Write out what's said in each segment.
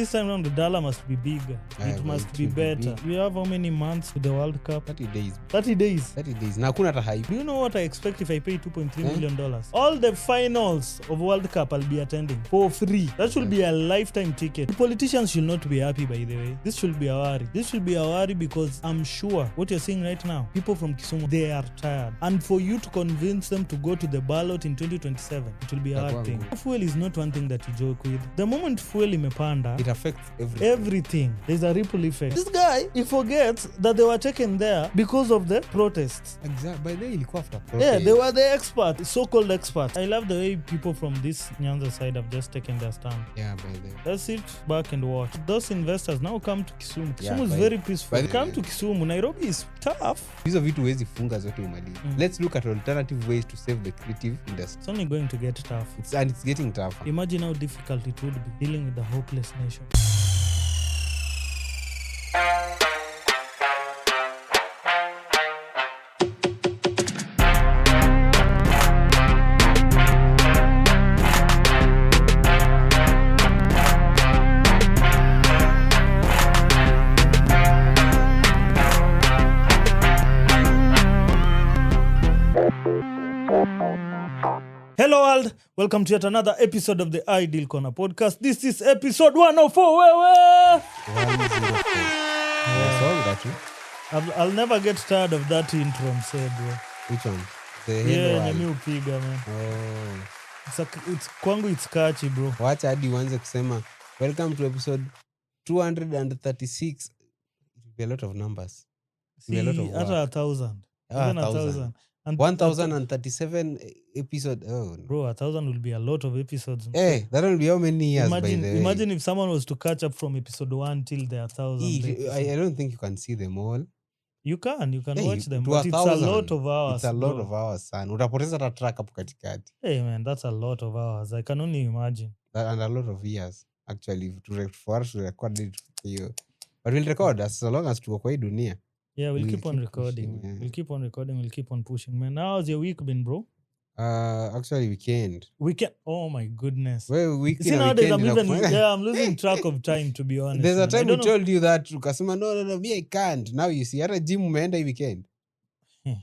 this time around the dollar must be bigger. It must be better. We have how many months to the World Cup? 30 days. 30 days. 30 days. Na hakuna hata hype. Do you know what I expect if I pay $2.3 million? All the finals of World Cup I'll be attending for free. That should be a lifetime ticket. The politicians should not be happy, by the way. This should be a worry. This should be a worry because I'm sure what you're seeing right now, people from Kisumu, they are tired. And for you to convince them to go to the ballot in 2027, it will be a hard thing. Fuel is not one thing that you joke with. The moment fuel imepanda, it affects everything. There's a ripple effect. This guy, he forgets that they were taken there because of the protests. Exactly. By the way, ilikuwa after protest. Yeah, they were the experts, so-called experts. I love the way people from this Nyanza side have just taken their stand. Yeah, by the way. Let's sit back and watch. Those investors now come to Kisumu. Kisumu is very peaceful. Come to Kisumu. Nairobi is tough. Hizo vitu huwezi funga zote umalize. Let's look at alternative ways to save the creative industry. It's only going to get tough. It's getting tougher. Imagine how difficult it would be dealing with the hopeless nation. Hello world, welcome to yet another episode of the Ideal Corner podcast. This is episode 104. Wewe. 104. I'll never get tired of that intro, I'm saying, bro. Which one? The yeah, upiga, man. Oh. It's kwangu, it's catchy, bro. Wacha hadi uanze kusema welcome to episode 236. It will be a lot of numbers. See, a lot of work. 1,000. Even 1,000. And 1,037 episode. Oh, no. Bro, 1,000 will be a lot of episodes. Hey, that will be how many years, by the way? Imagine if someone was to catch up from episode 1 till the 1,000. I don't think you can see them all. You can hey, watch them, but it's a lot of hours. It's a lot of hours, son. Utapoteza ta track hapo katikati. Hey, man, that's a lot of hours. I can only imagine. And a lot of years, actually, for us to record it. But we'll record as long as tuko kwa hii dunia. Yeah, we'll keep on recording. Pushing, yeah. We'll keep on recording. We'll keep on pushing, man. How's your week been, bro? Actually, weekend. Oh my goodness. Well, weekend. See, nowadays I'm losing track of time, to be honest. There's a time we told you that ukasema no, me I can't. Now you see, hata gym umeenda hii weekend.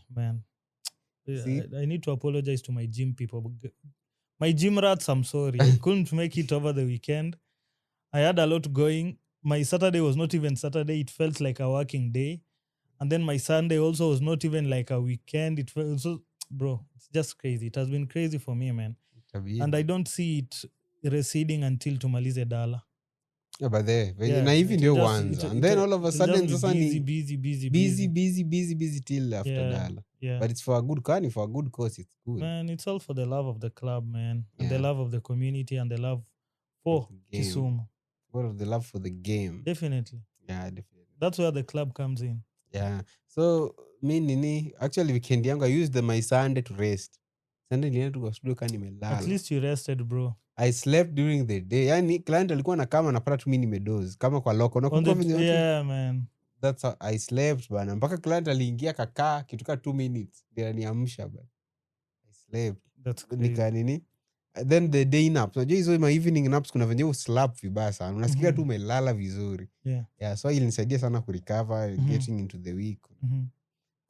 Man. I need to apologize to my gym people. My gym rats, I'm sorry. I couldn't make it over the weekend. I had a lot going. My Saturday was not even Saturday. It felt like a working day. And then my Sunday also was not even like a weekend. It felt so, bro, it's just crazy. It has been crazy for me, man. And I don't see it receding until tumalize dala. Yeah, but na hivi ndio kwanza. And then all of a sudden sasa ni busy till after dala. Yeah. But it's for a good cause, it's good. Man, it's all for the love of the club, man. And the love of the community and the love for Kisumu. For the love for the game. Definitely. Yeah, definitely. That's where the club comes in. Yeah. So actually weekend yangu I used my Sunday to rest. Sunday nilienda tu kwa studio kama nimelala. At least you rested, bro. I slept during the day. Yani client alikuwa na kama napata tu mimi nimedoze kama kwa loko. Yeah, man. That's how I slept bana. Mpaka client aliingia kakaa kituka 2 minutes. Ndio niamsha bana. I slept. That's crazy. Then the day nap. Unajua hizo my evening naps kuna venye uslap vibaya sana. Unasikia tu umelala vizuri. Yeah, so ilinisaidia sana kurecover, getting into the week.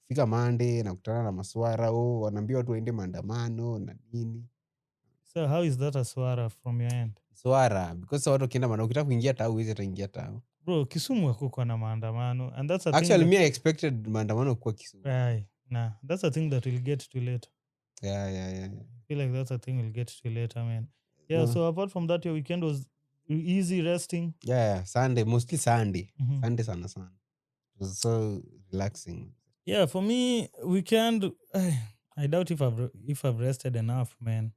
Fika Monday na kutana na maswara, wanaambia watu waende maandamano na nini. So how is that a swara from your end? Swara because watu kienda maandamano, ukitaka kuingia tao uweze taingia tao. Bro, Kisumu hakuko na maandamano and that's a actually thing. Actually me I expected maandamano kwa Kisumu. Nah, that's a thing that we'll get to later. Yeah. I feel like that's a thing we'll get to later, man. Yeah, so apart from that, your weekend was easy resting? Yeah, Sunday, mostly Sunday. Sunday sana. It was so relaxing. Yeah, for me, weekend, I doubt if I've rested enough, man.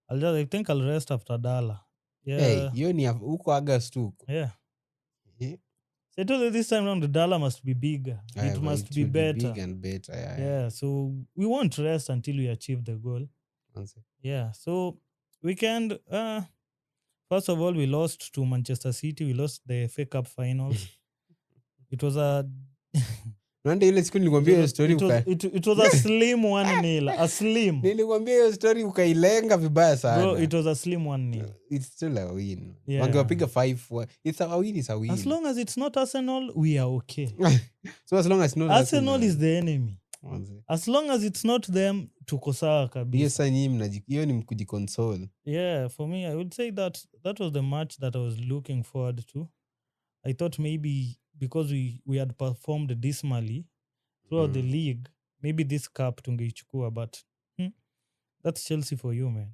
I think I'll rest after Dala. Yeah. Hey, you ni uko August too. Yeah. So I told you this time around the dollar must be bigger. It must be better. Big and better. Yeah, so we won't rest until we achieve the goal. Yeah, so weekend, first of all, we lost to Manchester City. We lost the FA Cup finals. It was a Nanda ile siku nilikwambia hiyo story it was a slim 1-0. A slim. Nilikwambia hiyo story ukailenga vibaya sana. Bro, it was a slim 1-0. It's still a win. Yeah. Wangewapiga 5. It's a win, it's a win. As long as it's not Arsenal, we are okay. So as long as not Arsenal is the enemy. As long as it's not them, tuko sawa kabisa. Hiyo ni kujiconsole. Yeah, for me, I would say that was the match that I was looking forward to. I thought maybe because we had performed dismally throughout the league, maybe this cup tungeichukua, but that's Chelsea for you, man.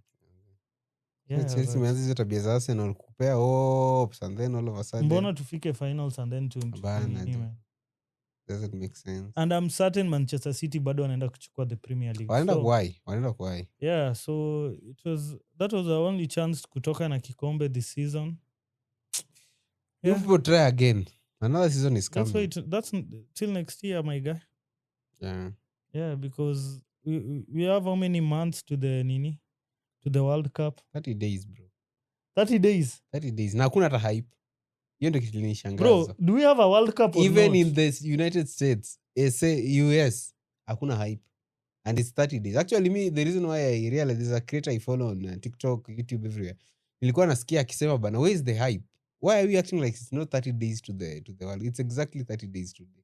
Yeah, Chelsea meanza hizo tabia za Arsenal kupea hopes and then all of a sudden mbona tufike finals and then doesn't make sense. And I'm certain Manchester City bado wanaenda kuchukua the Premier League. Wanaenda kwa. Yeah, so that was our only chance kutoka na kikombe this season. Yeah. You try again. Another season is coming. That's till next year, my guy. Yeah. Yeah, because we have how many months to the World Cup? 30 days, bro. 30 days? 30 days. Na hakuna hata hype. Hiyo ndio kitu nishangaza. Bro, do we have a World Cup or even not? In the United States, US, hakuna hype. And it's 30 days. Actually, the reason why I realized there's a creator I follow on TikTok, YouTube, everywhere. Nilikuwa nasikia akisema bana, where is the hype? Why are we acting like it's not 30 days to the world? It's exactly 30 days today.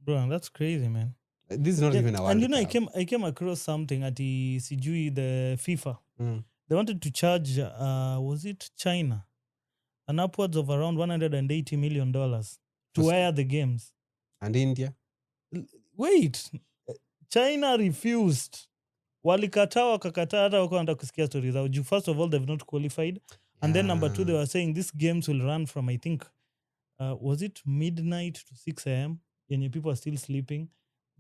Bro, that's crazy, man. This is not even a World And you know, Cup. I came across something at the sijui the FIFA. They wanted to charge, was it China? An upwards of around $180 million to wire the games. And India? Wait, China refused. Walikataa wakakataa hata wako wanataka kusikia stories zao. First of all, they've not qualified. And then number 2, they were saying these games will run from, I think, was it midnight to 6 a.m. And people are still sleeping.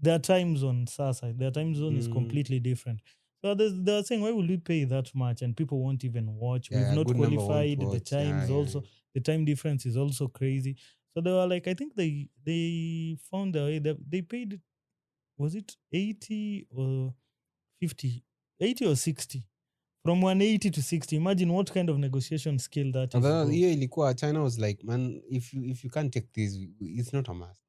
Their time zone, Sasa, their time zone is completely different. So they were saying, why will we pay that much? And people won't even watch. Yeah, we've not qualified. The times also, the time difference is also crazy. So they were like, I think they found a way. They paid, was it 80 or 50? 80 or 60? From 180 to 60. Imagine what kind of negotiation skill that is. Hiyo ilikuwa China was like, man, if you can't take this, it's not a must.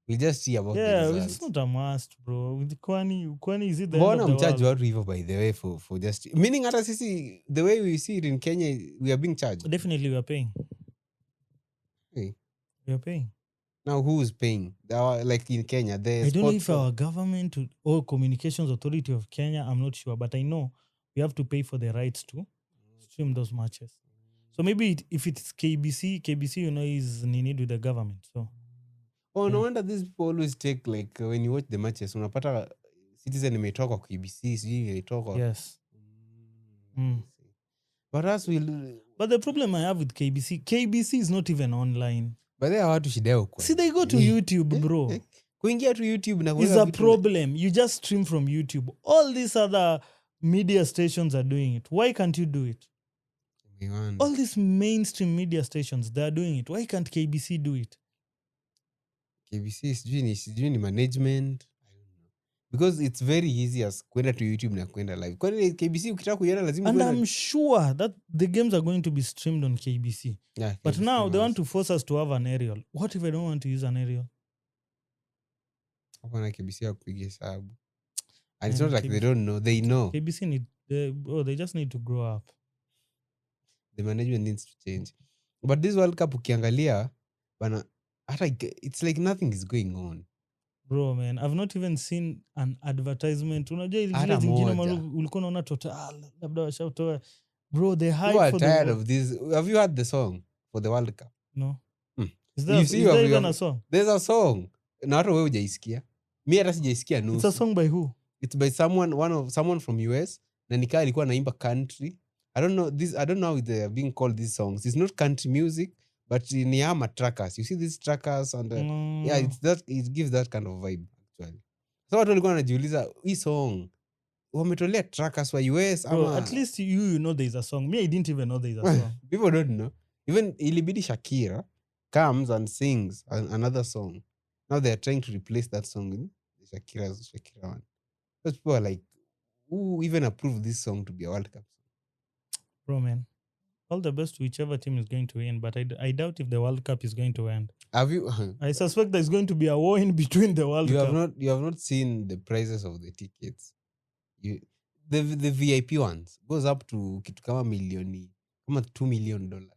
We just see about the results. Yeah, it's not a must, bro. Kwani is it the end of the world? Watu hivyo by the way for just meaning hata sisi the way we see it in Kenya, we are being charged. Definitely we are paying. Hey. We are paying. Now who is paying? Like in Kenya, I don't know if our government or Communications Authority of Kenya, I'm not sure, but I know we have to pay for the rights to stream those matches. So maybe if it's KBC, you know, is needed with the government. So no wonder these people always take, like, when you watch the matches, unapata Citizen imetoka kwa KBC, sijui imetoka. Yes. But but the problem I have with KBC is not even online. But they are watu shida huko. See, they go to YouTube, bro. Kuingia to YouTube na is a problem. You just stream from YouTube. All these other media stations are doing it. Why can't you do it? All these mainstream media stations, they are doing it. Why can't KBC do it? KBC sijui ni management. Because it's very easy as kwenda to YouTube na kwenda live. Kwani KBC ukitaka kuiona lazima and I'm sure that the games are going to be streamed on KBC. Yeah, but KBC now they want to force us to have an aerial. What if I don't want to use an aerial? Hapana, KBC hakupigia hesabu. And it's not like KBC, they don't know. They know. KBC they just need to grow up. The management needs to change. But this World Cup ukiangalia, it's like nothing is going on. Bro, man, I've not even seen an advertisement. Unajua ile zingine ulikuwa unaona total labda washautoa. Bro, the hype for tired of this. Have you heard the song for the World Cup? No. Is there even a song? There's a song. Na hata wewe hujaisikia. Mimi hata sijaisikia nusu. It's a song by who? It's by someone from US. Na nikaa alikuwa anaimba country. I don't know how they are being called these songs. It's not country music, but ni ama trackers. You see these trackers and yeah, it gives that kind of vibe actually. So watu walikuwa wanajiuliza hii song wametolea trackers wa US ama bro, at least you know there is a song. Me, I didn't even know there is a song. People don't know. Even ilibidi Shakira comes and sings another song. Now they are trying to replace that song with Shakira one. Those people are like, who even approved this song to be a World Cup? Bro, man. All the best to whichever team is going to win, but I doubt if the World Cup is going to end. Have you? I suspect there's going to be a war in between the World Cup. You have not seen the prices of the tickets. The VIP ones goes up to kitu kama milioni kama $2 million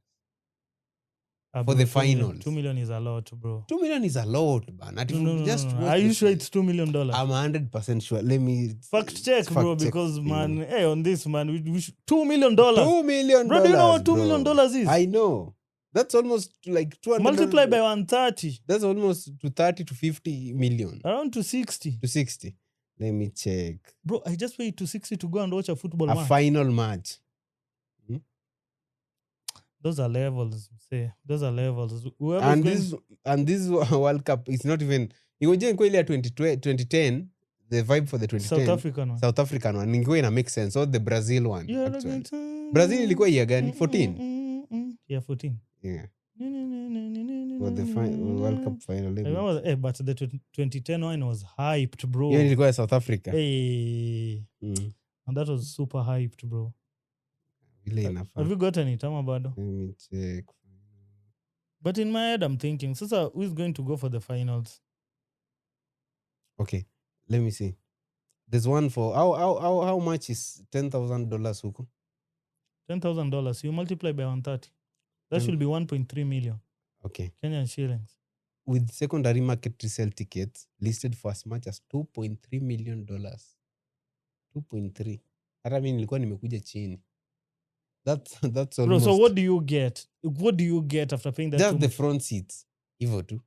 for the finals. 2 million is a lot, bro. 2 million is a lot, man. No. Are you sure it's $2 million? I'm 100% sure. Let me fact check, bro, because man, hey, on this, man, we should, $2 million. $2 million. Bro, do you know what $2 million is? I know. That's almost like 200. Multiply by 130. That's almost to 30 to 50 million. Around to 60. To 60. Let me check. Bro, I just paid to 60 to go and watch a football match. A final match. Those are levels, say. Those are levels. And this World Cup is not even. Ingojea kweli ya 2010, the vibe for the 2010 South African one ingekuwa ina make sense, or the Brazil one. Brazil ilikuwa year gani? 14. Yeah, 14. Yeah. For the World Cup final. I remember, but the 2010 one was hyped, bro. Yeah, ilikuwa South Africa. Hey. And that was super hyped, bro. Have you got any time about? Let me check. But in my head, I'm thinking, Sasa, who is going to go for the finals? Okay, let me see. There's one for how much is $10,000 huko? $10,000. You multiply by 130. That should be 1.3 million. Okay. Kenyan shillings. With secondary market resale tickets listed for as much as $2.3 million. 2.3. Hata mimi nilikuwa nimekuja chini. That's almost. Bro, so what do you get? What do you get after paying that? Just the front seats. Evo too.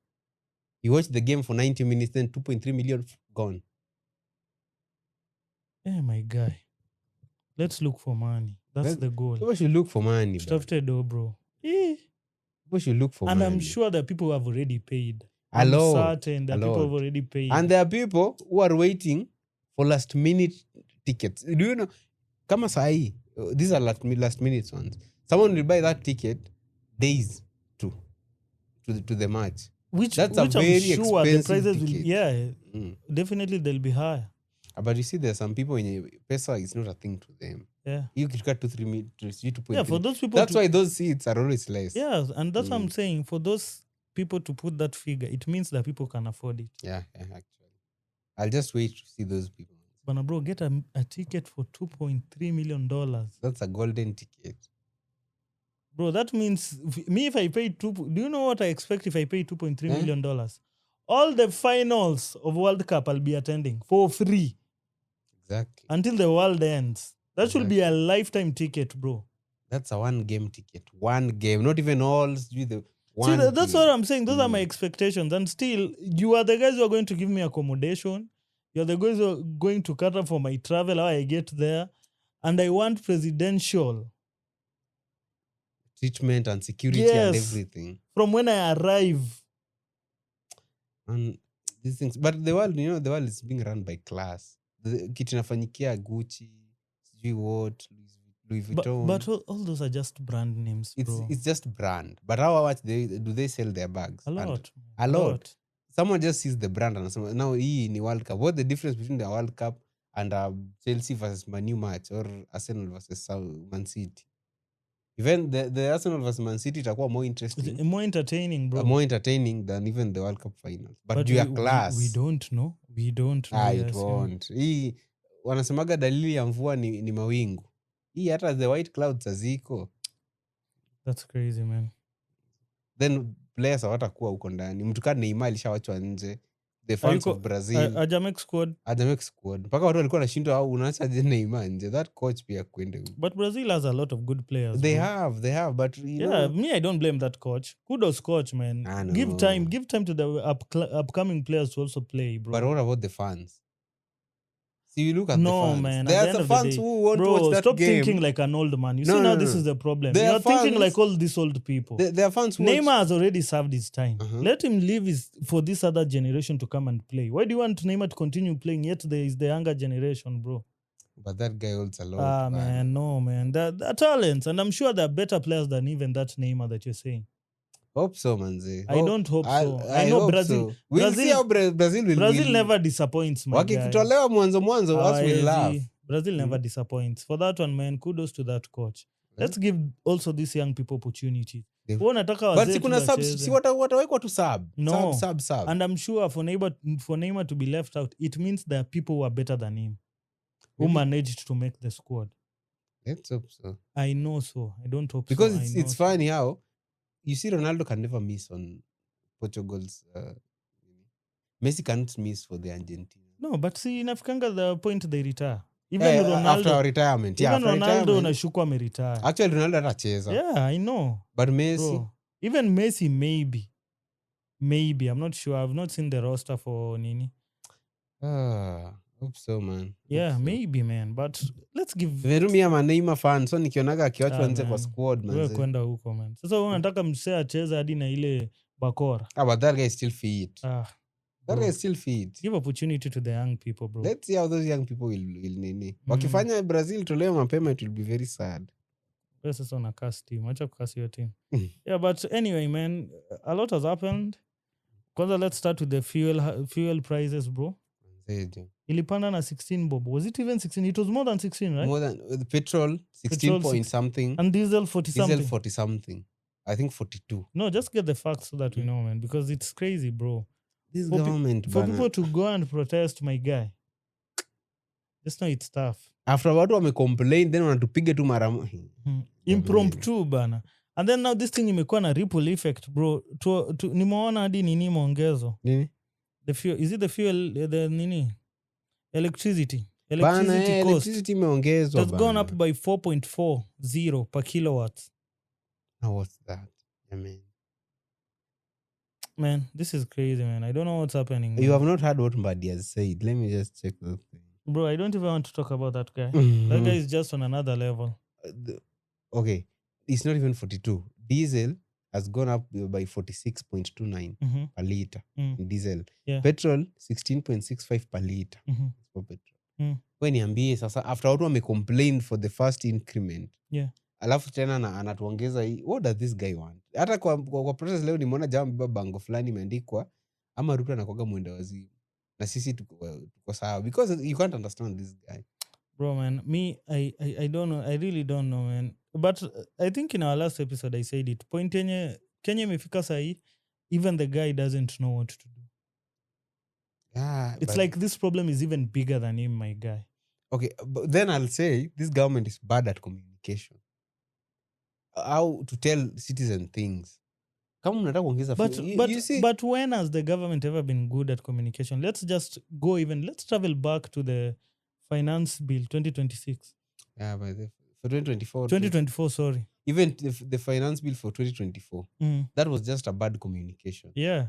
You watch the game for 90 minutes, then 2.3 million gone. Hey, my guy. Let's look for money. That's the goal. People should look for money. Bro. People should look for money. And I'm sure there are people who have already paid. I'm certain that people have already paid. And there are people who are waiting for last minute tickets. Do you know? Kama sahi, these are last minute ones. Someone will buy that ticket days to the match. That's a very expensive the prices ticket. Definitely they'll be higher. But you see, there are some people in M-PESA is not a thing to them. Yeah. You could cut 2-3 meters. Yeah, for those people. That's why those seats are always less. Yeah, and that's what I'm saying. For those people to put that figure, it means that people can afford it. Yeah, actually. I'll just wait to see those people. But bro, get a ticket for $2.3 million. That's a golden ticket. Bro, that means if I pay do you know what I expect if I pay $2.3 million? All the finals of World Cup I'll be attending for free. Exactly. Until the world ends. That should be a lifetime ticket, bro. That's a one game ticket. One game. Not even all. That's game. What I'm saying. Those are my expectations. And still, you are the guys who are going to give me accommodation. You're the guys who are going to cater for my travel, how I get there. And I want presidential treatment and security and everything. From when I arrive. And these things. But the world, the world is being run by class. Kitu inafanyikia Gucci, what, Louis Vuitton. But all those are just brand names, bro. It's just brand. But how much do they sell their bags? A lot. A lot. Someone just sees the brand and someone, now hii ni World Cup. What's the difference between the World Cup and Chelsea versus Man U match or Arsenal versus Man City? Even the Arsenal versus Man City itakuwa more interesting. More entertaining, bro. More entertaining than even the World Cup finals. But due to class. We don't know. It won't. Hii wanasemaga dalili ya mvua ni mawingu. Hii hata the white clouds haziko. That's crazy, man. Then players hawatakuwa huko ndani. Mtu kama Neymar alishawachwa nje. The fans of Brazil. Ajamek squad. Mpaka watu walikuwa wanashindwa au unaacha je Neymar nje. That coach pia kwende. But Brazil has a lot of good players. They have, but me, I don't blame that coach. Kudos coach, man. Give time to the upcoming players to also play, bro. But what about the fans? See, you look at the fans. No, man. There are the fans who won't watch that stop game. Thinking like an old man. Now this is the problem. You're thinking like all these old people. There are fans who Neymar has already served his time. Let him live for this other generation to come and play. Why do you want Neymar to continue playing? Yet there is the younger generation, bro. But that guy holds a lot. Man. No, man. They're talents. And I'm sure there are better players than even that Neymar that you're saying. Hope so, manze. I don't hope so. I know Brazil. So. We'll see how Brazil will. Brazil never disappoints, man. Wakikutolewa mwanzo us will laugh. Brazil never disappoints. For that one, man, kudos to that coach. let's give also these young people opportunities. Unataka But wazee kuna si watawekwa tu no. sub. And I'm sure for Neymar to be left out, it means there are people who are better than him who managed to make the squad. Let's hope so. I know so. I don't hope because so. Because it's funny how you see Ronaldo can never miss on Portugal's Messi can't miss for the Argentina. No, but see, inafikanga the point they retire. Even Ronaldo after retirement. Even Ronaldo unashukwa ameretire. Actually Ronaldo atacheza. Yeah, I know. But Messi, bro, even Messi maybe I'm not sure. I've not seen the roster for Nini. Hope so, man. Yeah, so. Maybe, man. But let's give Verumi ama Neymar fan. So nikionaga akiwachwa nje kwa squad, man. Wewe kwenda huko, man. Sasa unataka msee acheze hadi na ile bakora. But that guy is still fit. That guy is still fit. Give opportunity to the young people, bro. Let's see how those young people will nini. Wakifanya Brazil tolewe mapema, it will be very sad. Wewe sasa unakas team. Acha kukas your team. Yeah, but anyway, man, a lot has happened. Kwanza let's start with the fuel prices, bro. Ilipanda na 16 bob. Was it even 16? It was more than 16, right? More than the petrol 16 point something. And diesel 40 something. Diesel 40 something. I think 42. No, just get the facts so that we know, man, because it's crazy, bro. This government, for people to go and protest, my guy, just know it's tough. After watu wamecomplain, then wanatupiga tu mara impromptu bana. And then now this thing imekuwa na ripple effect, bro. Nimeona hadi nini mongezo. Nini? The fuel, is it the fuel, the nini? Electricity cost. Electricity imeongezwa. It's gone up by 4.40 per kilowatts. Now what's that? I mean, man, this is crazy, man. I don't know what's happening. Man. You have not heard what Mbadi has said. Let me just check the thing. Bro, I don't even want to talk about that guy. That guy is just on another level. Okay, it's not even 42. Diesel has gone up by 46.29 per liter in diesel. Yeah. Petrol 16.65 per liter for petrol. When niambie sasa after watu wamecomplain for the first increment. Yeah. Alafu tena anatuongeza hii. What does this guy want? Hata kwa process leo nimeona jamaa bango fulani imeandikwa ama Ruto anakuaga mwenda wazimu. Na sisi tuko sawa because you can't understand this guy. Bro, man, I don't know. I really don't know, man. But I think in our last episode I said it. Point yenye Kenya imefika sahi, even the guy doesn't know what to do. Yeah, it's like this problem is even bigger than him, my guy. Okay, but then I'll say this government is bad at communication. How to tell citizens things. Kama unataka kuongeza but when has the government ever been good at communication? Let's travel back to the finance bill 2026. Yeah, but for 2024, sorry. Even the finance bill for 2024, that was just a bad communication. Yeah.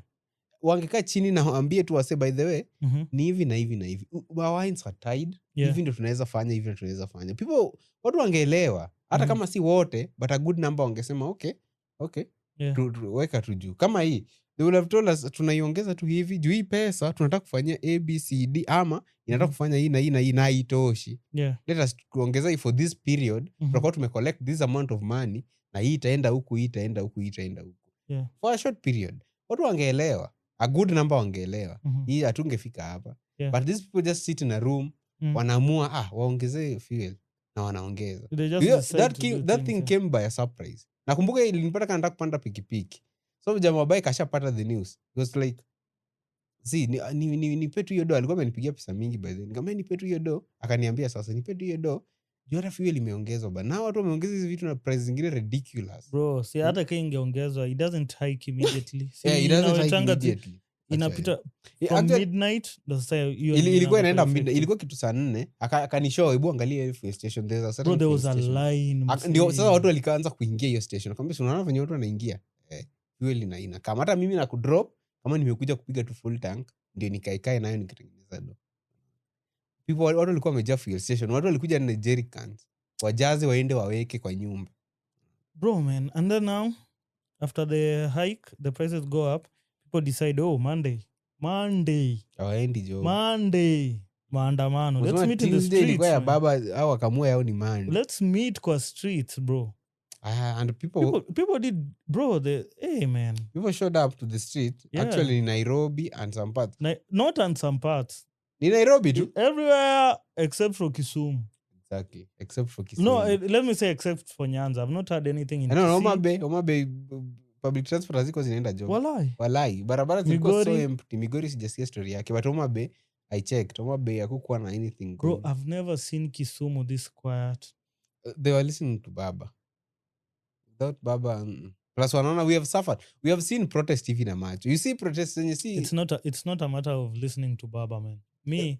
Wangekaa chini na waambie tu wase by the way, ni hivi na hivi na hivi. Our wines are tied. Hivi ndio tunaweza fanya, hivi ndio tunaweza fanya. Watu wangeelewa. Hata kama si wote, but a good number wangesema okay. Yeah. Weka tu juu. Kama hii, they would have told us tunaiongeza tu hivi, juu hii pesa tunataka kufanyia ABCD ama inataka kufanya hii na hii na hii na haitoshi. Yeah. Let us kuongeza hii for this period, tutakuwa tumecollect this amount of money na hii itaenda huku, hii itaenda huku, hii itaenda huku. Yeah. For a short period. Watu wangeelewa. A good number wangeelewa. Hii hatungefika hapa. Yeah. But these people just sit in a room, wanaamua waongezee fuel na wanaongeza. That thing came by a surprise. Nakumbuka ilinipata kana nataka kupanda pikipiki. So jamaa bike kashapata the news. It was like nipe tu hiyo do. Alikuwa amenipigia pesa mingi by then. Nikamwambia nipe tu hiyo do. Akaniambia sasa nipe tu hiyo do. Juu hata fuel imeongezwa ba. Na watu wameongeza hizi vitu na price zingine ridiculous. Bro, si hata kama ingeongezwa, it doesn't hike immediately. Yeah, it doesn't hike immediately. Inapita from midnight ndo sasa hiyo ilikuwa inaenda midnight, ilikuwa kitu saa 4 akanishow hebu angalia hiyo fuel station, there was a line. Ndio sasa watu walikaanza kuingia hiyo station. Akamwambia unaona venye watu wanaingia fuel ina kama hata mimi na kudrop kama nimekuja kupiga tu full tank ndio nikaikae nayo nikitengeneza do. Watu walikuwa wamejaa fuel station, watu walikuja na jerrycans wajaze waende waweke kwa nyumba. Bro man, and then now after the hike the prices go up. People decide, Monday. Hawaendi jo. Monday. Maandamano. Let's meet in the streets. Kwa baba au akamua yao ni Monday. Let's meet kwa streets, bro. And people did, bro, man. People showed up to the street, actually in Nairobi and some parts. Not on some parts. In Nairobi too? Everywhere except for Kisumu. Exactly. Except for No, Kisumu. let me say except for Nyanza. I've not had anything in No, Kisii. Homa Bay public transport haziko zinaenda job. Walai. Barabara zilikuwa so empty. Migori sijasikia story yake. But Homa Bay, I checked. Homa Bay hakukuwa na anything going. Bro, I've never seen Kisumu this quiet. They were listening to Baba. Without Baba, plus wanaona we have suffered. We have seen protest hivi na macho. You see protests and you see... It's not a matter of listening to Baba, man. Me,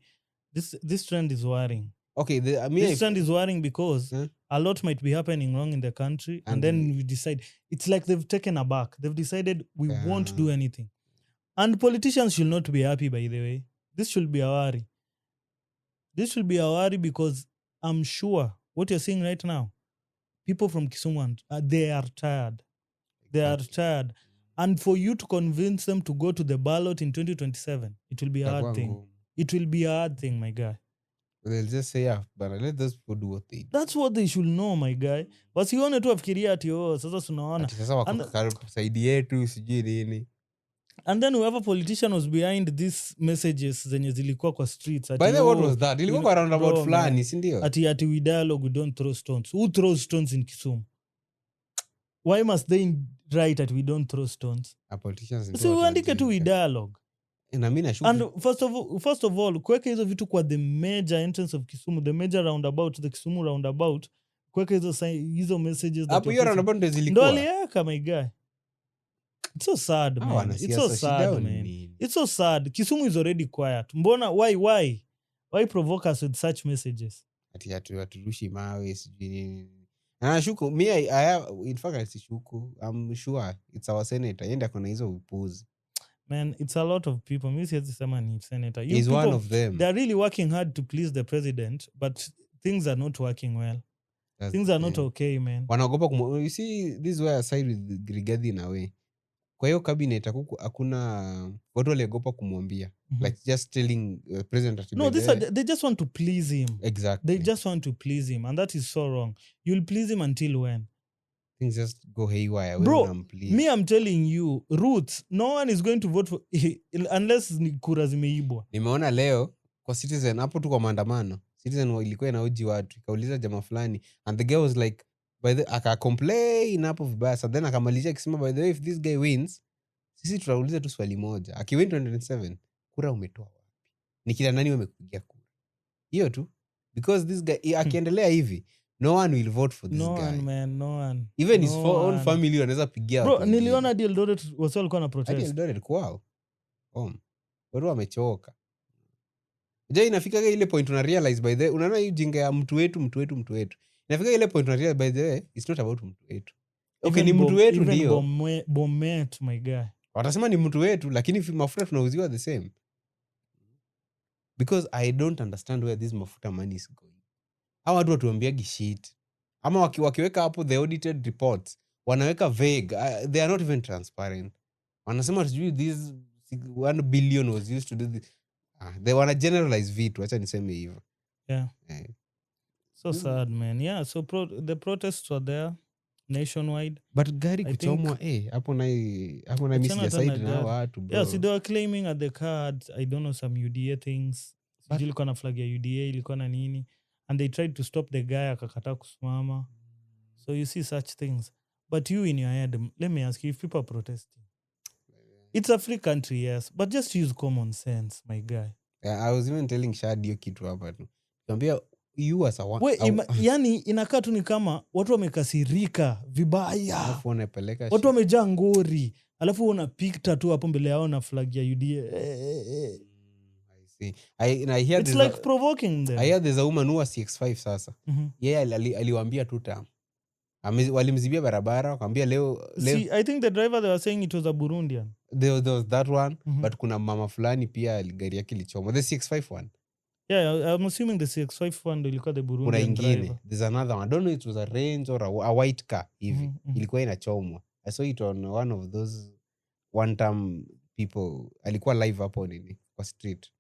this trend is worrying. Okay, this trend is worrying because a lot might be happening wrong in the country, and then we decide. It's like they've taken aback. They've decided we won't do anything. And politicians should not be happy, by the way. This should be a worry. This should be a worry because I'm sure what you're seeing right now, people from Kisumu, they are tired. They are tired. And for you to convince them to go to the ballot in 2027, it will be a hard thing. It will be a hard thing, my guy. They'll just say, yeah, but let those people do what they do. That's what they should know, my guy. Wasione tu afikiria ati sasa tunaona. Sasa wako saidi yetu sijui nini. And then whoever politician was behind these messages zenye zilikuwa kwa streets. By the way, what was that? Ilikuwa kwa roundabout fulani, si ndio? Ati we dialogue, we don't throw stones. Who throws stones in Kisumu? Why must they write that we don't throw stones? Politicians. So uandike tu we dialogue. And first of all, kuweka hizo vitu kwa the major entrance of Kisumu, the major roundabout, the Kisumu roundabout, kuweka hizo messages. Hapo hiyo roundabout ndio zilikuwa. Ndio aliweka, my guy. It's so sad, man. It's so sad, man. It's so sad. Kisumu is already quiet. Mbona, why provoke us with such messages? Ati haturushi mawe sijui nini. Nashuku, in fact, I'm sure it's our senator. Yenda kuna hizo upuzi. Man, it's a lot of people. Mimi siwezi sema ni senator. He's one of them. They're really working hard to please the president, but things are not working well. Things are not okay, man. Wanaogopa you see, this is where I side with Rigathi in a way. Kwa hiyo cabinet hakuna watu waliogopa kumwambia. Like just telling president. No, they just want to please him. Exactly. They just want to please him, and that is so wrong. You'll please him until when? Things just go haywire. Bro, I'm telling you, Roots, no one is going to vote for unless ni kura zimeibwa. Nimeona leo kwa Citizen hapo tu kwa maandamano. Citizen ilikuwa inaoji watu, ikauliza jamaa fulani, and the guy was like, aka-complain hapo vibaya. So then akamalizia akisema, by the way, if this guy wins, sisi tutauliza tu swali moja. Akiwin 2027, kura umetoa wapi? Ni kila nani wamekupigia kura? Hiyo tu. Because this guy, akiendelea hivi, no one will vote for this guy. No one, man, no one. Even his own family wanaweza pigia. Bro, niliona hadi Eldoret wasi walikuwa na protest. Hadi Eldoret kwao. Watu wamechoka. Je, inafika ile point una realize by the way, unaona hii jinga ya mtu wetu. Inafika ile point una realize by the way, it's not about mtu wetu. Okay, ni mtu wetu ndio. Bomet, my guy. Watasema ni mtu wetu, lakini mafuta tunauziwa the same. Because I don't understand where this mafuta money is going. Hawa watu watuambiagi shit. Ama wakiweka hapo the audited reports, wanaweka vague. They are not even transparent. Wanasema this 1 billion was used to do this. They wanna generalize vitu. Acha niseme hivyo. Yeah. So sad, man. Yeah, so the protests were there nationwide. But gari kuchomwa, hapo na misi side na watu, bro. Yeah, so they were claiming at the cards, I don't know, some UDA things. Sijui ilikuwa na flag ya UDA, ilikuwa na nini. And they tried to stop the guy, akakataa kusimama. So you see such things. But you in your head, let me ask you, if people are protesting, it's a free country, yes, but just use common sense, my guy. Yeah, I was even telling Shad hiyo kitu hapa tu. Tuambia you as a one. Yani inakaa tu ni kama watu wamekasirika vibaya. Alafu wanapeleka watu wamejaa ngori. Alafu unapikta tu hapo mbele yao na flag ya UDA. I hear it's like provoking them. I hear there's a woman who was CX5 sasa. Aliwaambia tu tam. Walimzibia barabara, wakamwambia leo. See, I think the driver, they were saying it was a Burundian. There was that one, but kuna mama fulani pia gari yake ilichomwa. The CX5 one. Yeah, I'm assuming the CX5 one ilikuwa the Burundian kuna ingine driver. There's another one. I don't know it was a Range or a white car hivi. Ilikuwa inachomwa. I saw it on one of those one-time people. Alikuwa live hapo nini kwa street.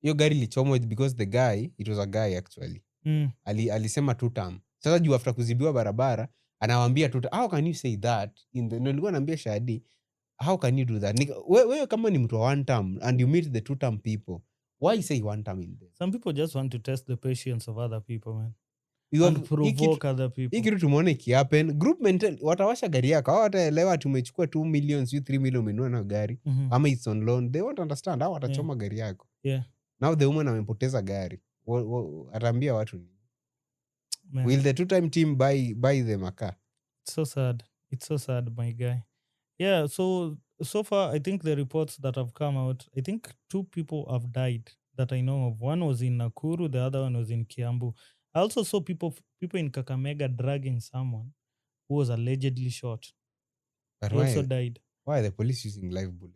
Hiyo gari ilichomwa because the guy, it was a guy actually. Alisema two-term. Sasa juu after kuzibiwa barabara, anawaambia two-term. How can you say that? Nilikuwa naambia Shadi, how can you do that? Wewe kama ni mtu wa one-term and you meet the two-term people, why say one-term in there? Some people just want to test the patience of other people, man. and provoke other people. Hii kitu tumeona ikihappen, group mental watawasha gari yako, hao wataelewa tumechukua 2 million 3 million umenunua na gari ama it's on loan, they won't understand, hao watachoma gari yako. Now the woman amepoteza gari, ataambia watu ni will the two-time team buy them a car? It's so sad my guy. So far I think the reports that have come out, I think 2 people have died that I know of. One was in Nakuru, the other one was in Kiambu. I also saw people in Kakamega dragging someone who was allegedly shot. But he also died. Why are the police using live bullets?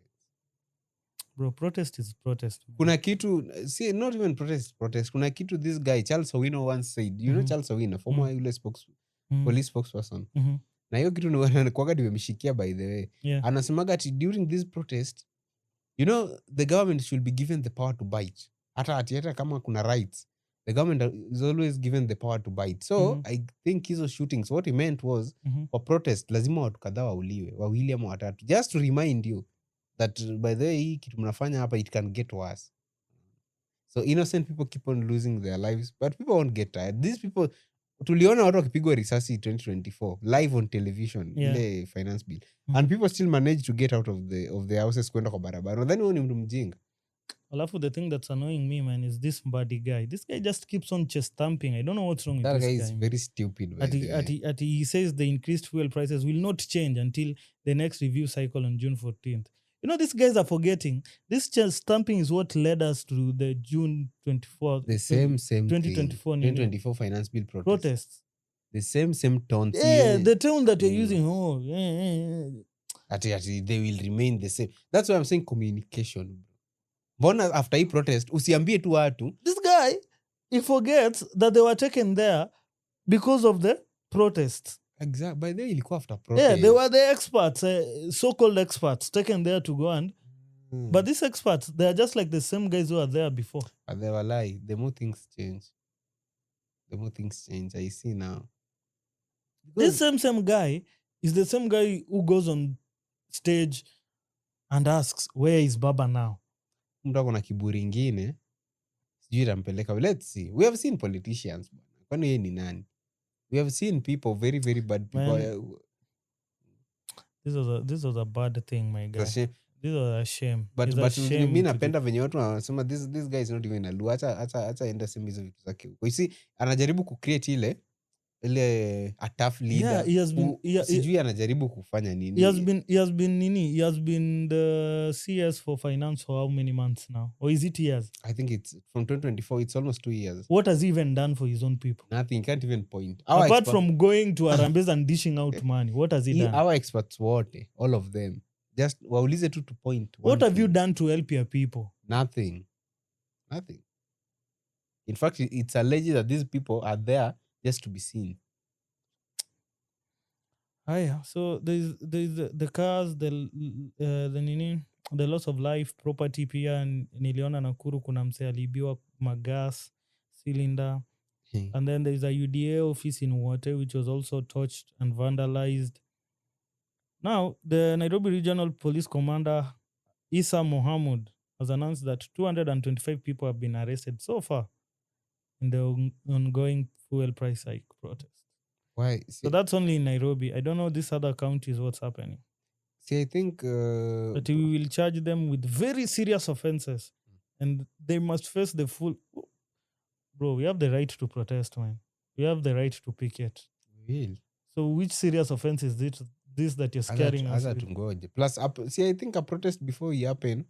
Bro, protest is protest. Kuna kitu, see, not even protest. Kuna kitu this guy, Charles Owino once said, you know Charles Owino, former police spokesperson. Na hiyo kitu kwa nimemshikia by the way. Anasemaga ati during this protest, you know, the government should be given the power to bite. Hata kama kuna rights, the government is always given the power to bite. So I think hizo shootings, what he meant was for protest lazima watu kadhaa wauliwe, wawili ama watatu, just to remind you that by the way hii kitu mnafanya hapa it can get worse. So innocent people keep on losing their lives, but people won't get tired. These people, tuliona watu wakipigwa risasi 2024 live on television, ile finance bill, and people still manage to get out of the houses kwenda kwa barabara. Then huyo ni mtu mjinga. Alafu the thing that's annoying me, man, is this body guy. This guy just keeps on chest thumping. I don't know what's wrong with that this guy. That guy is very stupid. He says the increased fuel prices will not change until the next review cycle on June 14th. You know, these guys are forgetting. This chest thumping is what led us to the June 24th. The same 2024 2024 finance bill protests. The same tones. Yeah, the tone that you're using. They will remain the same. That's why I'm saying communication. Mbona after hii protest usiambie tu watu. This guy, he forgets that they were taken there because of the protests. Exactly. By the way, ilikuwa after protest. Yeah, they were the experts, so-called experts, taken there to go and... But these experts, they are just like the same guys who were there before. But they were lie. The more things change, I see now. This same guy is the same guy who goes on stage and asks, where is Baba now? Mtu ako na kiburi ingine, sijui itampeleka. Let's see. We have seen politicians. Kwani yeye ni nani? We have seen people, very, very bad people. Man, this was a bad thing, my guy. This was a shame. But mimi napenda venye watu wanasema this guy is not even a Luo. Acha enda sema hizo vitu zake. You see, anajaribu kucreate ile a tough leader. Yeah, sijui anajaribu kufanya nini. He has been the CS for finance for how many months now? Or is it years? I think it's from 2024, it's almost 2 years. What has he even done for his own people? Nothing. Can't even point. Apart from going to Harambes and dishing out money, what has he done? Our experts wote, all of them, just waulize tu to point. What have you done to help your people? Nothing. In fact, it's alleged that these people are there just to be seen. So there's the cars, the loss of life, property pia. Niliona Nakuru kuna mse alibiwa magas cylinder. And then there's a UDA office in Wote which was also touched and vandalized. Now, the Nairobi Regional Police Commander Isa Mohamud has announced that 225 people have been arrested so far in the ongoing fuel price hike protest. Why? So that's only in Nairobi. I don't know these other counties what's happening. See, I think... But we will charge them with very serious offenses. And they must face the full... Bro, we have the right to protest, man. We have the right to picket. Really? So which serious offense is this that you're scaring us with? Plus, see, I think a protest before it happened,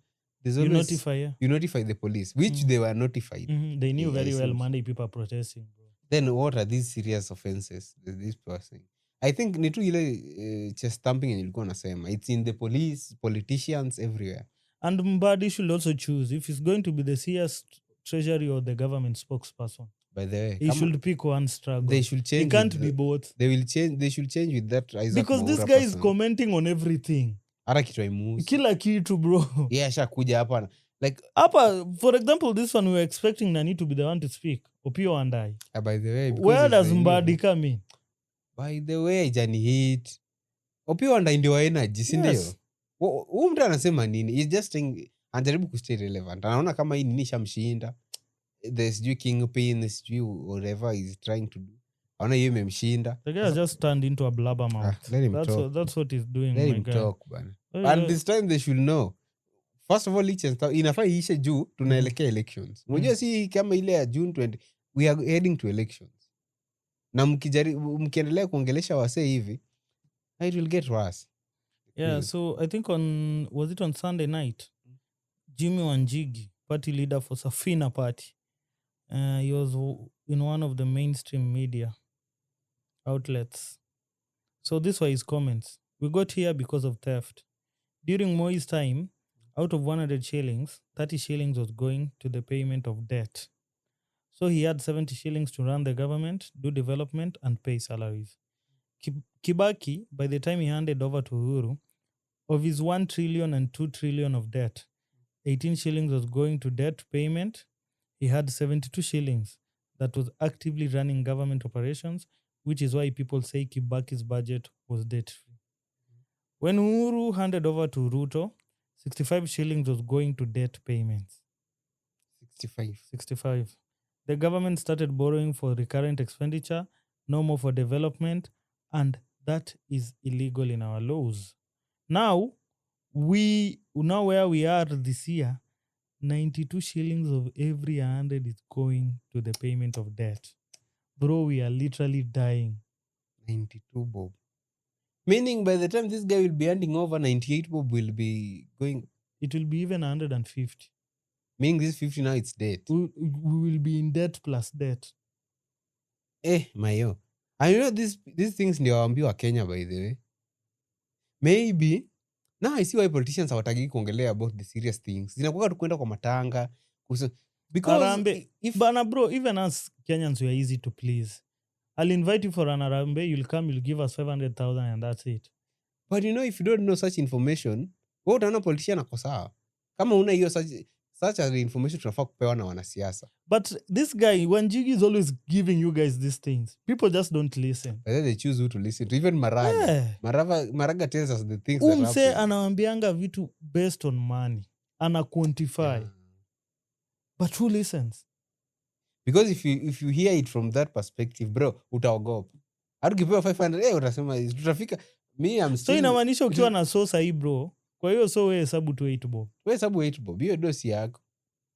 you notify the police, which they were notified. They knew very well Monday people are protesting, bro. Then what are these serious offenses that these people are saying? I think ni tu ile chest thumping yenye ilikuwa nasema. It's in the police, politicians, everywhere. And Mbadi should also choose if he's going to be the CS treasury or the government spokesperson. By the way, he should pick one struggle. They should change. He can't be both. They should change with that Isaac because Mwaura this guy person. Is commenting on everything. Hata kitu haimuhusu. Kila kitu, bro. Yeah, ashakuja hapa. Like hapa, for example, this one we were expecting Nani to be the one to speak. Opio and I. By the way, where does Mbadi come in? By the way, Jani hit. Opio and I ndio energy, si ndio? Huyu mtu anasema nini? He's just saying, anajaribu kustay relevant. Anaona kama hii nini shamshinda. The sijui kingpin, sijui whatever he's trying to do. aona hiyo imemshinda. The guy has just turned into a blabbermouth. Let him talk. That's what he's doing, Let my him guy. talk bana. And this time they should know. First of all, inafaa iishe juu tunaelekea elections. Unajua si kama ile ya June 20, we are heading to elections. Na mkiendelea kuongelesha wasee hivi, it will get worse. Yeah, so I think was it on Sunday night? Jimmy Wanjigi, party leader for Safina Party. He was in one of the mainstream media outlets. So these were his comments. We got here because of theft. During Moi's time, out of 100 shillings, 30 shillings was going to the payment of debt. So he had 70 shillings to run the government, do development, and pay salaries. Kibaki, by the time he handed over to Uhuru, of his 1 trillion and 2 trillion of debt, 18 shillings was going to debt payment. He had 72 shillings that was actively running government operations, which is why people say Kibaki's budget was debt-free. When Uhuru handed over to Ruto, 65 shillings was going to debt payments. 65. The government started borrowing for recurrent expenditure, no more for development, and that is illegal in our laws. Now where we are this year, 92 shillings of every 100 is going to the payment of debt. Bro, we are literally dying. 92 bob. Meaning by the time this guy will be handing over, 98 bob will be going. It will be even 150. Meaning this 50 now it's debt. We will be in debt plus debt. Mayo. I know these things ndio waambiwa Kenya, by the way. Maybe now I see why politicians hawataki kuongelea about the serious things. Zinakuwa tu kwenda kwa matanga. Because Arambe, bana bro, even us Kenyans, we are easy to please. I'll invite you for an Arambe, you'll come, you'll give us 500,000 and that's it. But if you don't know such information, wewe utaona politician ako sawa. Kama una hiyo such as information tunafaa kupewa na wanasiasa. But this guy, Wanjigi, is always giving you guys these things. People just don't listen. But then they choose who to listen to. Even Maraga. Yeah. Maraga tells us the things that happen. Anawambianga vitu based on money. Ana quantify. Yeah. But who listens? Because if you hear it from that perspective, bro, utaogopa. Hata ukipewa 500, utasema tutafika. So inamaanisha ukiwa na sosa hii bro. Kwa hiyo so wewe hesabu tu 8 bob. Wewe hesabu 8 bob. Hiyo dosi yako.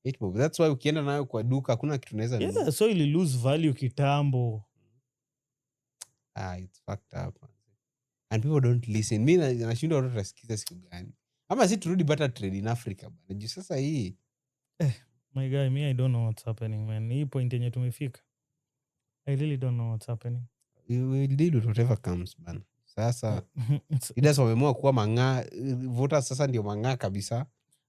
8 bob. That's why ukienda nayo kwa duka hakuna kitu unaweza nunua. Yeah, so ili lose value kitambo. It's fucked up. And people don't listen. Mimi nashindwa watu watasikiza siku gani. Ama si turudi barter trade in Africa bana. Juu sasa hii. My guy, me I don't know what's happening, man. Hii point yenye tumefika. I really don't know what's happening. We will deal with whatever comes, man. Sasa leaders wameamua kuwa mang'aa, voters sasa ndio mang'aa kabisa.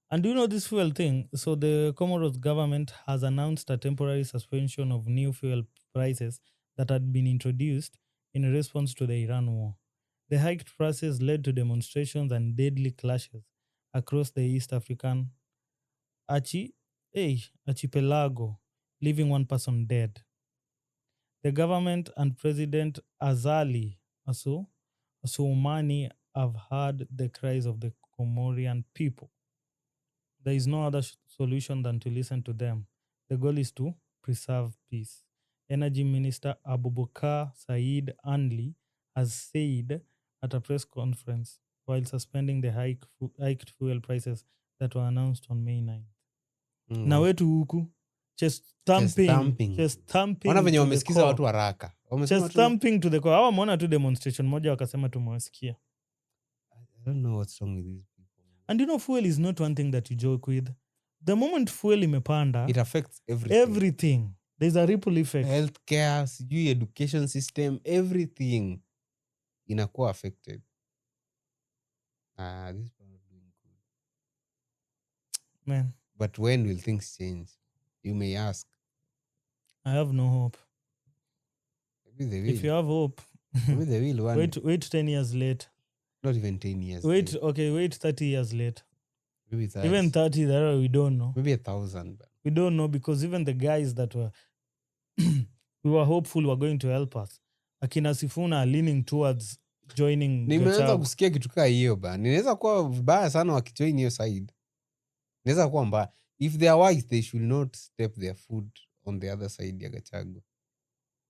And do you know this fuel thing? So the Comoros government has announced a temporary suspension of new fuel prices that had been introduced in response to the Iran war. The hiked prices led to demonstrations and deadly clashes across the East African archipelago, leaving 1 person dead. The government and President Azali Assoumani have heard the cries of the Comorian people. There is no other solution than to listen to them. The goal is to preserve peace. Energy Minister Abubakar Said Anli has said at a press conference while suspending the hiked fuel prices that were announced on May 9th. Na wetu huku chest thumping. Wana venye wamesikiza watu haraka. Chest thumping to the core. Hawa wameona tu demonstration moja wakasema tumewasikia. I don't know what's wrong with these people. And fuel is not one thing that you joke with. The moment fuel imepanda, it affects everything. There's a ripple effect. Healthcare, education system, everything inakuwa affected. This is not doing good. Man. But when will things change? You may ask. I have no hope. Maybe they will. If you have hope, maybe they will. Wait 10 years later. Not even 10 years. Wait 30 years later. Maybe 30. Even 30, that we don't know. Maybe 1,000. But we don't know because even the guys that were we were hopeful were going to help us. Akina Sifuna are leaning towards joining. Nimeanza kusikia kitu kaa hiyo ba. Ninaweza kuwa vibaya sana wakijoin hiyo side. Inaweza kuwa mbaya. If they are wise, they should not step their foot on the other side ya Gachagua.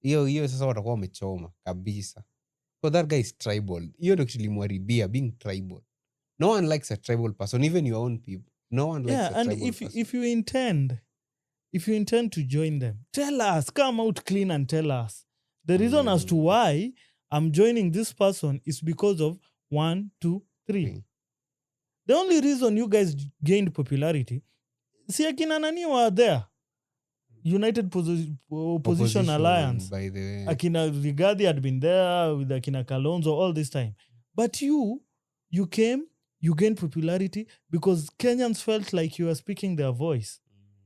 hiyo sasa watakuwa wamechoma kabisa. So that guy is tribal. Hiyo ndio kilimwaribia, being tribal. No one likes a tribal person, even your own people. No one likes a and tribal person. if you intend to join them, tell us, come out clean and tell us. The reason as to why I'm joining this person is because of 1, 2, 3. Okay. The only reason you guys gained popularity, si akina nani were there. United Opposition Alliance. By the way. Akina Rigathi had been there with Akina Kalonzo all this time. But you came, you gained popularity because Kenyans felt like you were speaking their voice.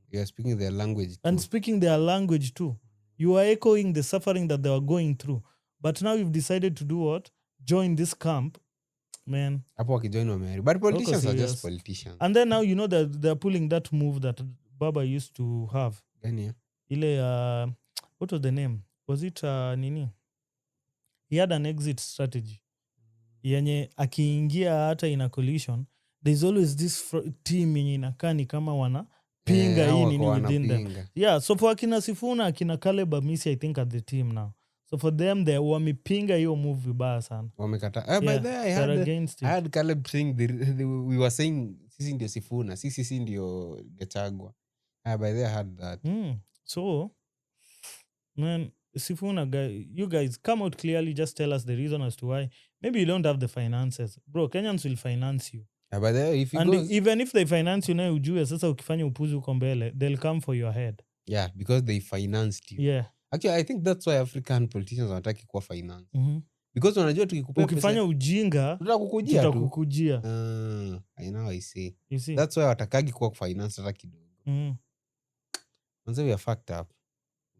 You are speaking their language too. And speaking their language too. You are echoing the suffering that they were going through. But now you've decided to do what? Join this camp. Man. Hapo wakijoin wamehari. But politicians are just politicians. And then now you know that they're pulling that move that Baba used to have. Gani? Ile what was the name? Was it nini? He had an exit strategy. Yenye akiingia hata in a coalition, there's always this team yenye inakaa ni kama wana pinga hii nini within them. Yeah, so for akina Sifuna, akina Caleb Amisi, I think at the team now. So for them, they wamepinga hiyo move vibaya sana. Wamekata. By the I had Caleb saying we were saying sisi ndio Sifuna, sisi ndio Gachagua. By the I had that. So, man, Sifuna, you guys come out clearly, just tell us the reason as to why. Maybe you don't have the finances. Bro, Kenyans will finance you. By the way, even if they finance you, na ujue sasa ukifanya upuzi uko mbele, they'll come for your head. Yeah, because they financed you. Yeah. Actually, I think that's why African politicians wanataki kuwa finance. Because wanajua tukikupea pesa, ukifanya ujinga tutakukujia. I know, I see. You see? That's why watakagi kuwa finance hata kidogo. Manze we are fucked up.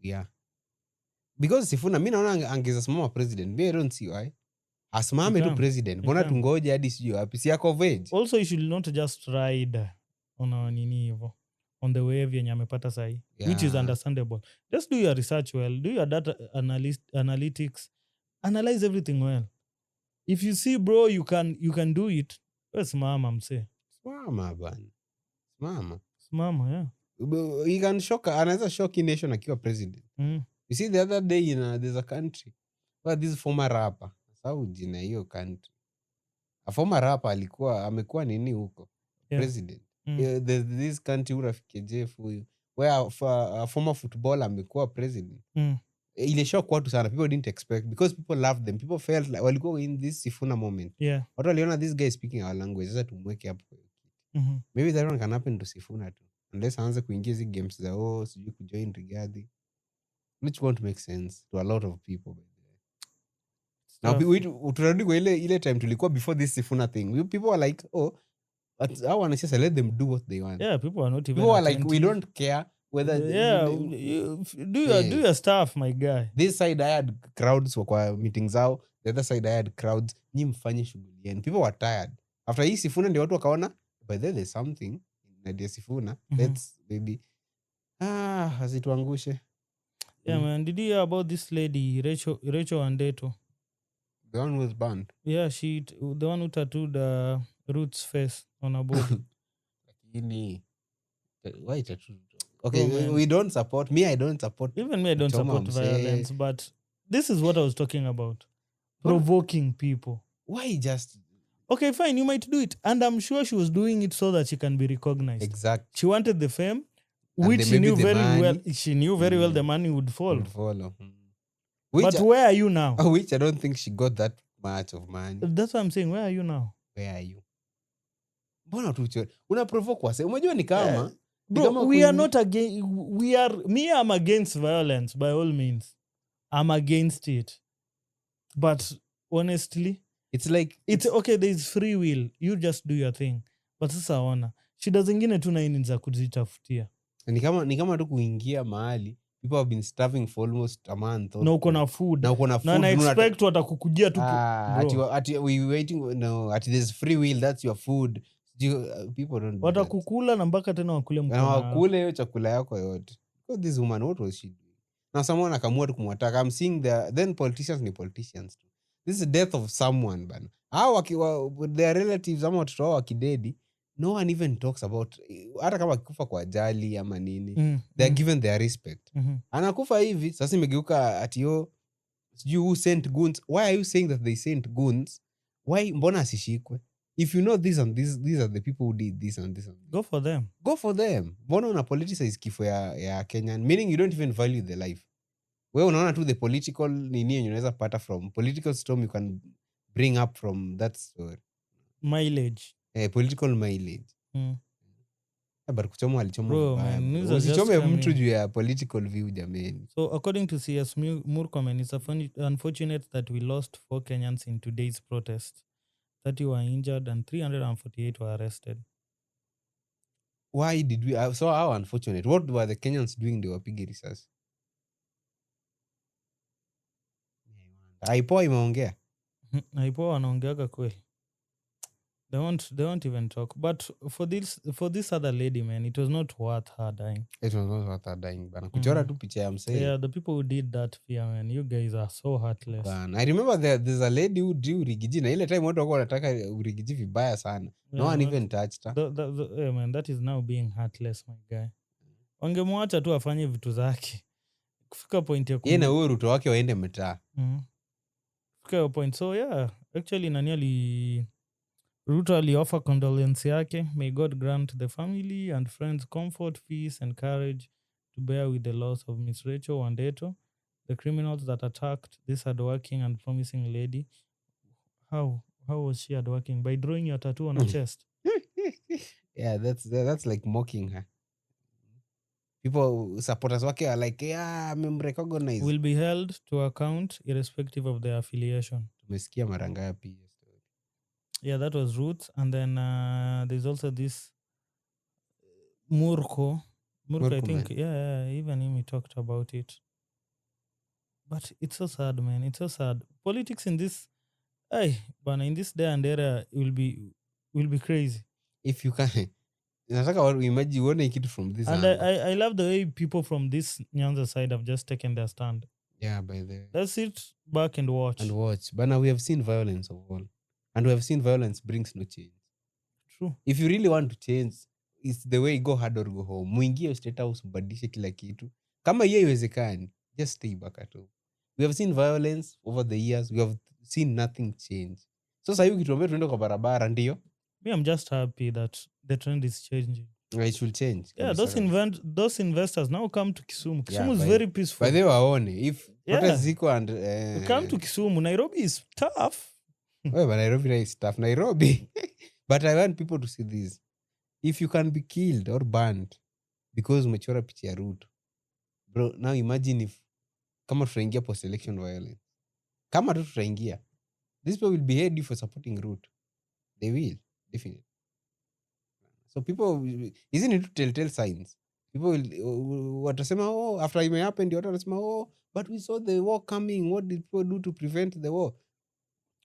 Yeah. Because Sifuna, mi naona angeza simama president. I don't see why. Asimame tu president. Mbona tungoje hadi sijui wapi? Si yako veg. Also, you should not just ride on a nini hivyo. On the wave yenye amepata sahi. Yeah. Which is understandable. Just do your research well. Do your data analytics. Analyze everything well. If you see, bro, you can do it. Simama mse. Simama bana. Simama, yeah. He can anaweza shock nation akiwa president. You see the other day there's a country where this former rapper, sababu jina hiyo country, a former rapper amekuwa nini huko, yeah. President. There's this country urafike Jeff huyu where a former footballer amekuwa president. Ile shock watu sana. People didn't expect because people loved them. People felt like walikuwa in this Sifuna moment. Yeah. Watu waliona this guy speaking our language, sasa tumweke hapo. Maybe that one can happen to Sifuna too. Unless aanze kuingia hizi games za sijui kujoin Rigathi. Which won't make sense to a lot of people. Now turudi kwa ile time tulikuwa before this Sifuna thing. People were like, I want to just let them do what they want. Yeah, people are not even. People are like, we don't care whether. Yeah, do your stuff, my guy. This side I had crowds kwa meetings zao. The other side I had crowds. Ni mfanye shughuli yenu. People were tired. After hii Sifuna ndio watu wakaona, but there's something in Sifuna. Let's maybe asituangushe. Yeah, man. Did you hear about this lady, Rachel Andeto? The one who was banned? Yeah, the one who tattooed Ruth's face on her body. Why tattoo? Okay, we don't support. I don't support. Even me, I don't support violence. But this is what I was talking about. Provoking people. Why just... Okay, fine. You might do it. And I'm sure she was doing it so that she can be recognized. Exactly. She wanted the fame. Which she knew very well. She knew very well the money would follow. But where are you now? Which I don't think she got that much of money. That's what I'm saying. Where are you now? Where are you? Mbona tu una provoke wase? Umejua ni kama bro, we are not against. I'm against violence by all means. I'm against it. But honestly, it's like it's okay. There's free will. You just do your thing. But sasa ona, shida zingine tu na nini za kuzitafutia. Ni kama tu kuingia mahali, people have been starving for almost a month. Na uko na food. Na na expect watakukujia tu. We waiting, no, there's free will, that's your food. People don't do watakukula na mpaka tena wakule mkono. Na wakule hiyo chakula yako yote. Because this woman, what was she doing? Na someone akamua tu kumwataka. I'm seeing then politicians ni politicians too. This is the death of someone, bana. Their relatives ama watoto wao wakidedi, no one even talks about, hata kama akikufa kwa ajali ama nini, they are given their respect. anakufa hivi. Sasa imegeuka ati sijui who sent goons. Why are you saying that they sent goons? Why, mbona asishikwe? If you know this and this, these are the people who did this and this and this. Go for them. Mbona una politicize kifo ya Kenyan, meaning you don't even value the life. Wewe unaona tu the political nini yenye unaweza pata from political storm you can bring up from that story. Mileage. Political mileage. But kuchoma alichoma Bro, vibaya. man, news are just Usichome mtu coming. juu ya political view jameni. So according to CS Murkomen, it's unfortunate that we lost 4 Kenyans in today's protest. 30 were injured and 348 were arrested. Why did we so how unfortunate? What were the Kenyans doing they wapige risasi? Aipoa imeongea. Aipoa wanaongeaga kweli. They won't even talk. But for this other lady, man, it was not worth her dying. It was not worth her dying, bana. Kuchora tu picha ya msee. Yeah, the people who did that fear, man. You guys are so heartless. Bana. I remember there's a lady who drew Urigiji na ile time watu wako wanataka Urigiji vibaya sana. No one even touched her. Man, that is now being heartless, my guy. Wangemwacha tu afanye vitu zake. Kufika point ya yeye na huyo Ruto wake waende mtaa. Kufika point. So yeah, actually nani Ruto ali-offer condolence yake. May God grant the family and friends comfort, peace and courage to bear with the loss of Miss Rachel Wandeto, the criminals that attacked this hardworking and promising lady. How was she hardworking? By drawing your tattoo on her chest? Yeah, that's like mocking her. People, supporters wake are like, yeah, recognize. Will be held to account irrespective of their affiliation. Tumesikia mara ngapi? Yeah, that was Roots. And then there's also this Murko, I think. Yeah, even him, he talked about it. But it's so sad, man. It's so sad. Politics in this, in this day and era will be crazy. If you can, nataka imagine uone kitu from this. And I love the way people from this Nyanza side have just taken their stand. Yeah, by the. Let's sit back and watch. But now we have seen violence of all. And we have seen violence brings no change. True. If you really want to change, it's the way go hard or go home. Muingie state house, ubadilishe kila kitu. Kama hiyo haiwezekani, just stay back at home. We have seen violence over the years. We have seen nothing change. So sasa hivi kituambia tuende kwa barabara ndio. Me, I'm just happy that the trend is changing. It will change. Yeah, those investors now come to Kisumu. Kisumu is very peaceful. By the way, waone. If ziko and come to Kisumu. Nairobi is tough. But Nairobi is tough. Nairobi. But I want people to see this. If you can be killed or banned because umechora picha ya Ruto, bro, now imagine if kama tutaingia post-election violence. Kama tutaingia, these people will behead you for supporting Ruto. They will, definitely. So people, isn't it telltale signs? People will, watasema, after it may happen, the other watasema, but we saw the war coming. What did people do to prevent the war?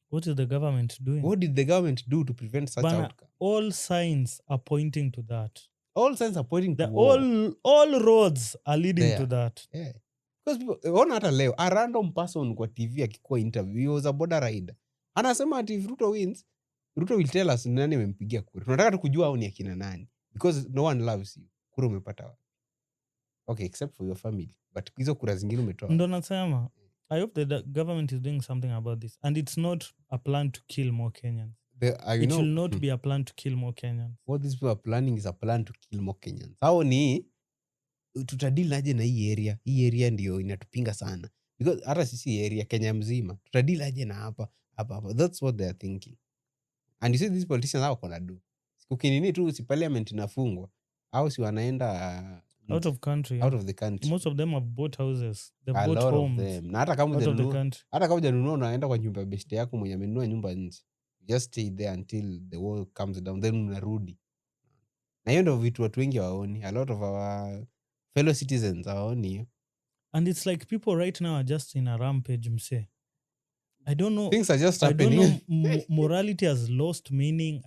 What is the government doing? What did the government do to prevent such outcome? All signs are pointing to that. All signs are pointing to war. All roads are leading to that. Yeah. Because people, ona hata leo, a random person kwa TV akikuwa interview, he was a border rider. Anasema ati if Ruto wins, Ruto will tell us nani amempigia kura. Tunataka tukujua au ni akina nani. Because no one loves you. Kura umepata wapi? Okay, except for your family. But hizo kura zingine umetoa. Ndo nasema. I hope the government is doing something about this. And it's not a plan to kill more Kenyans. It will not be a plan to kill more Kenyans. What these people are planning is a plan to kill more Kenyans. How ni tutadili aje na hii area? Hii area ndio inatupinga sana. Because hata sisi area Kenya mzima, tutadili aje na hapa. That's what they are thinking. And you see these politicians how gonna do. Kukinini tu si parliament inafungwa. Au si wanaenda out of country. Out of the country. Most of them have bought houses. They've bought lot homes. Of them. Na hata kama hujanunua unaenda kwa nyumba ya best yako mwenye amenunua nyumba nje. Just stay there until the wall comes down, then unarudi. Na hiyo ndio vitu watu wengi waoni. A lot of our fellow citizens waoni. And it's like people right now are just in a rampage, mse. I don't know. Things are just happening. I don't know. Morality has lost meaning.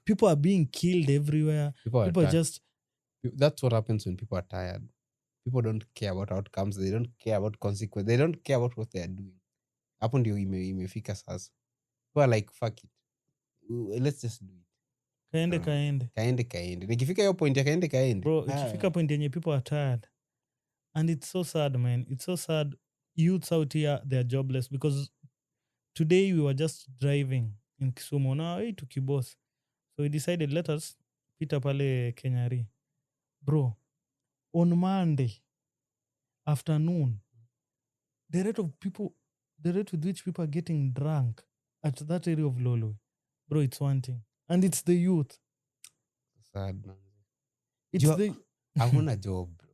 People are being killed everywhere. People just... That's what happens when people are tired. People don't care about outcomes. They don't care about consequences. They don't care about what they are doing. Hapo ndio imefika sasa. People are like, fuck it. Let's just do it. Kaende. Nikifika hiyo point ya kaende. Bro, ikifika point yenye people are tired. And it's so sad, man. It's so sad. Youths out here, they're jobless because today we were just driving in Kisumu. Now, hey, to Kibos. So we decided, let us pita pale Kenyari. Bro, on Monday afternoon, the rate of people, the rate with which people are getting drunk at that area of Lolo, bro, it's one thing. And it's the youth. Sad, man. It's the Hakuna job, bro.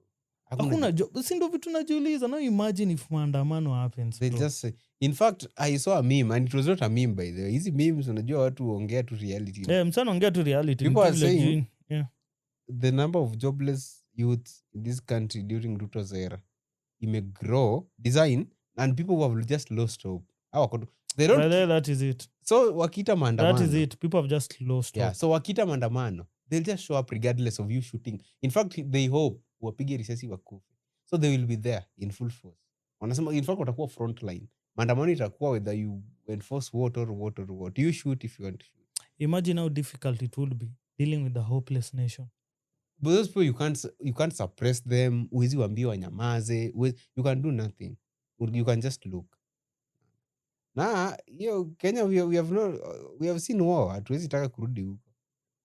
Hakuna job. Si ndo vitu najiuliza. Now imagine if maandamano happens, They bro. just say, in fact, I saw a meme and it was not a meme, by the way. Hizi memes unajua watu huongea tu reality. Msana ongea tu reality. People are saying yeah. the number of jobless youths in this country during Ruto's era may grow, design, and people who have just lost hope. They don't. That is it. So wakita maandamano. That is it. People have just lost hope. So wakita maandamano, they'll just show up regardless of you shooting. In fact, they hope wapige risasi wakufe. So they will be there in full force. Wanasema, in fact, watakuwa front line. Maandamano itakuwa whether you enforce what or what. You shoot if you want to shoot. Imagine how difficult it would be dealing with the hopeless nation. But those people, you can't suppress them. Uwezi waambia wanyamaze. You can do nothing. You can just look. Na Kenya we have seen war. Hatuwezi taka kurudi huko.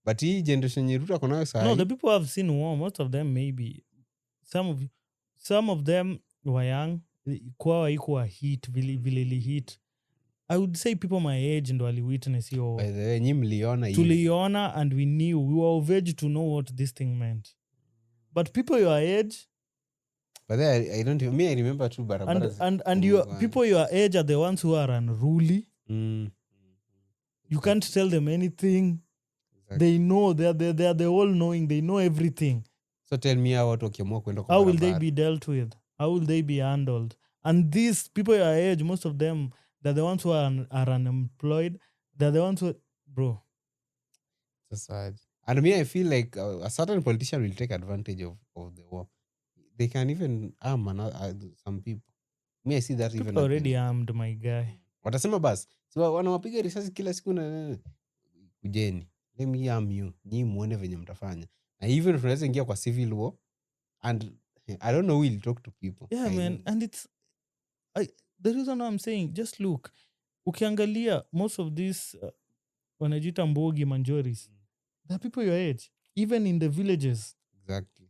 But hii generation yenye Ruto konayo sahi. No, the people have seen war. Most of them maybe. Some of them were young. Kwao haikuwa hit vile hit. I would say people my age ndo waliwitness hiyo. By the way, nyi mliona hiyo. Tuliona and we knew. We were of age to know what this thing meant. But people your age. But I don't. I remember too. And people your age are the ones who are unruly. You can't tell them anything. Exactly. They know. They are the all knowing. They know everything. So tell me how wakiamua kwenda kwa how will they be dealt with? How will they be handled? And these people your age, most of them, they're the ones who are unemployed. They're the ones who, bro. So sad. And me, I feel like a certain politician will take advantage of the war. They can even arm some people. Me, I see that people even already armed, my guy. Watasema basi, so wanawapiga risasi kila siku na kujeni. Let me arm you. Nyi muone venye mtafanya. Na even tunaweza ingia kwa civil war. And I don't know who will talk to people. Yeah, man. And it's the reason I'm saying, just look. Ukiangalia, most of these wanajita mbogi manjoris, there are people your age. Even in the villages. Exactly.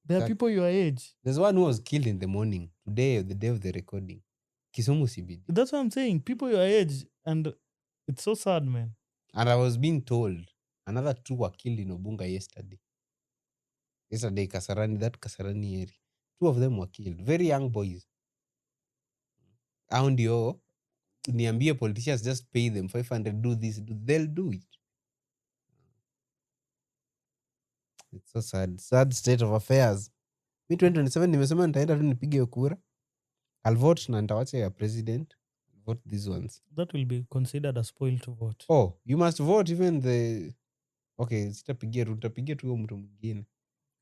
There are people your age. There's one who was killed in the morning. Today, the day of the recording. Kisumu CBD. That's what I'm saying. People your age. And it's so sad, man. And I was being told another 2 were killed in Obunga yesterday. Kasarani, that Kasarani area. 2 of them were killed. Very young boys. And niambie politicians just pay them 500, do this, they'll do it. It's so sad. Sad state of affairs. Mi 2027 nimesema nitaenda tu nipige kura. I'll vote na nitawacha ya president. Vote these ones. That will be considered a spoil to vote. Oh, you must vote even the... Okay, sitapigia tu, nitapigia tu mtu mwingine.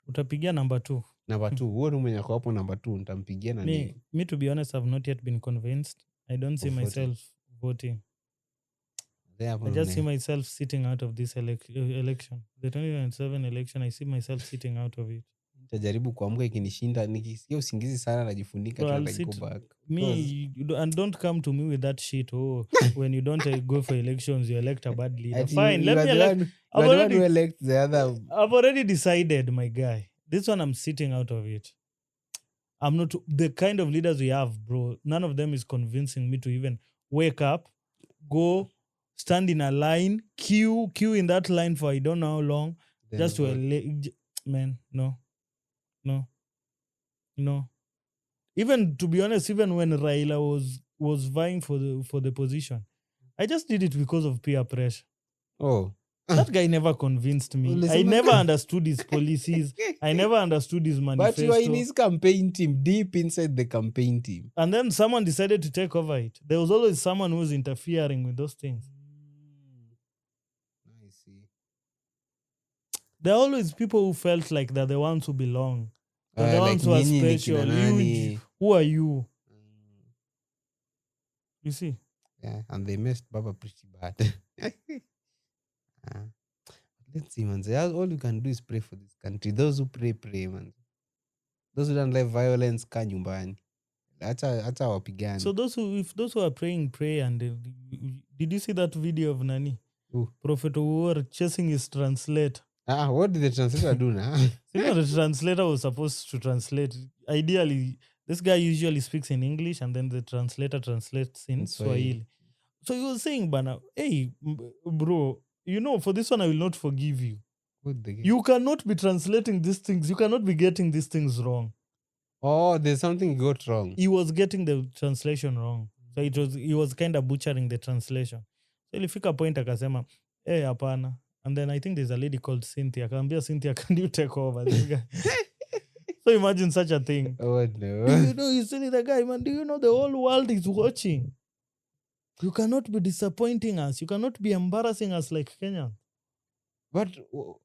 Utapigia number 2. Number 2. Huo ni mwenye hapo number 2 nitampigia na nini? Me to be honest, I've not yet been convinced. I don't see myself voting. I just see myself sitting out of this election. The 2027 election, I see myself sitting out of it. Nitajaribu kuamka ikinishinda, nikisikia usingizi sana najifunika tu na go back. And don't come to me with that shit. Oh, when you don't go for elections, you elect a bad leader. Fine, let me elect. I've already decided, my guy. This one, I'm sitting out of it. I'm not the kind of leaders we have, bro. None of them is convincing me to even wake up, go, stand in a line, queue in that line for I don't know how long, then just to elect. Man, no. Even to be honest, even when Raila was vying for the position, I just did it because of peer pressure. Oh. That guy never convinced me. I never understood his policies. I never understood his manifesto. But you are in his campaign team, deep inside the campaign team. And then someone decided to take over it. There was always someone who was interfering with those things. I see. There are always people who felt like they're the ones who belong. They're the ones who are special. Who are you? You see? Yeah, and they messed Baba pretty bad. Let's see, man. All you can do is pray for this country. Those who pray, man. those who don't like violence ka nyumbani, hata wapigane. So if those who are praying pray, and did you see that video of nani Prophet War chasing his translator? What did the translator do now? The translator was supposed to translate. Ideally, this guy usually speaks in English, and then the translator translates in Swahili. So he was saying, Bana, hey, bro, for this one I will not forgive you. You cannot be translating these things. You cannot be getting these things wrong. Oh, there's something he got wrong. He was getting the translation wrong. So he was kind of butchering the translation. So ilifika point akasema, hey, hapana. And then I think there's a lady called Cynthia. Akaambia Cynthia, can you take over this guy? So imagine such a thing. Oh no. He's telling the guy, man, do you know the whole world is watching? You cannot be disappointing us. You cannot be embarrassing us like Kenya. But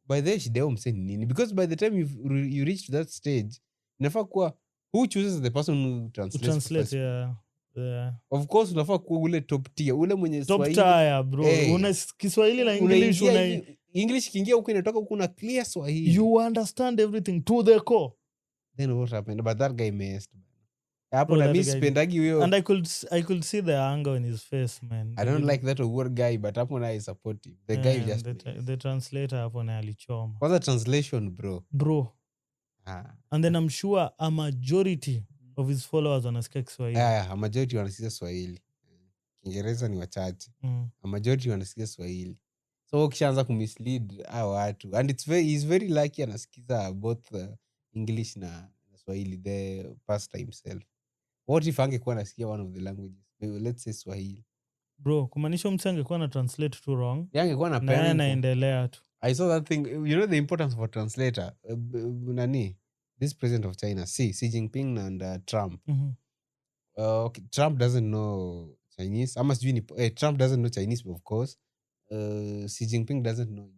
by the shida umse nini? Because by the time you reach that stage, inafaa kuwa who chooses the person who translates? Yeah. Of course unafaa kuwa ule top tier, ule mwenye top tier, bro. Una Kiswahili na English English kiingia huko inatoka huko na clear Swahili. You understand everything to the core. Then what happened? But that guy messed. Hapo na mimi sipendagi huyo. And I could see the anger in his face, man. I don't like that word guy, but hapo na I support him. The guy just the translator hapo na alichoma. What's the translation, bro? And then I'm sure a majority of his followers wanasikia Kiswahili. A majority wanasikia Swahili. Kiingereza ni wachache. A majority wanasikia Swahili. So ukishaanza kumislead hao watu, and he's very lucky anasikiza both English na Swahili, the pastor himself. What if angekuwa anasikia one of the languages? Let's say Swahili. Bro, kumaanisha mtu angekuwa na translate too wrong. Angekuwa na panic. Naendelea tu. I saw that thing. You know the importance of a translator. This president of China, Xi Jinping and Trump. Okay, Trump doesn't know Chinese. Trump doesn't know Chinese, of course. Xi Jinping doesn't know English.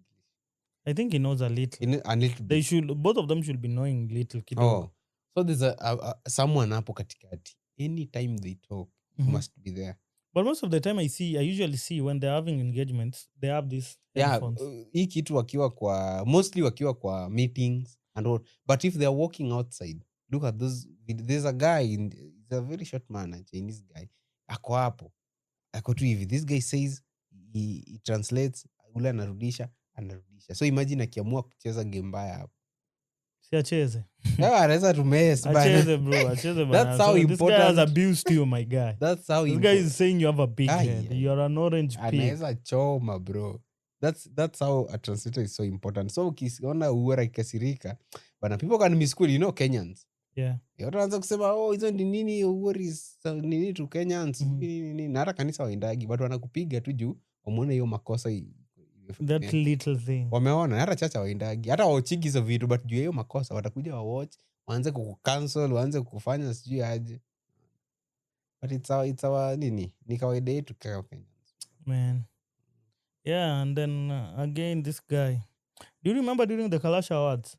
I think he knows a little. A little bit. Both of them should be knowing little kidogo. Oh. So there's someone hapo katikati. Anytime they talk, you must be there. But most of the time I usually see when they're having engagements, they have these headphones. Hii kitu mostly wakiwa kwa meetings and all. But if they're walking outside, look at those. There's a guy, he's a very short man, a Chinese guy. Ako hapo. Ako tu hivi. This guy says, he translates, ule anarudisha. So imagine akiamua kucheza game mbaya hapo. Si acheze. Anaweza to mess, acheze bro, acheze bana. That's how important. This guy has abused you, my guy. That's how this guy is saying you have a big head. Yeah. You're an orange pig. Anaweza choma, bro. That's how a translator is so important. So ukiona uwera ikasirika, bana, people can misquote, Kenyans. Yeah. Wataanza kusema hizo ni nini worries nini to Kenyans, nini na hata kanisa waendagi, but wanakupiga tu juu wamuone hiyo makosa that little thing. Wameona hata chacha waendagi, hata waochigi hizo vitu, but juu hiyo makosa watakuja watch, waanze kukucancel, waanze kukufanya sijui aje. But it's our nini, ni kawaida yetu kwa Kenyans. Man. Yeah, and then again this guy. Do you remember during the Kalash Awards?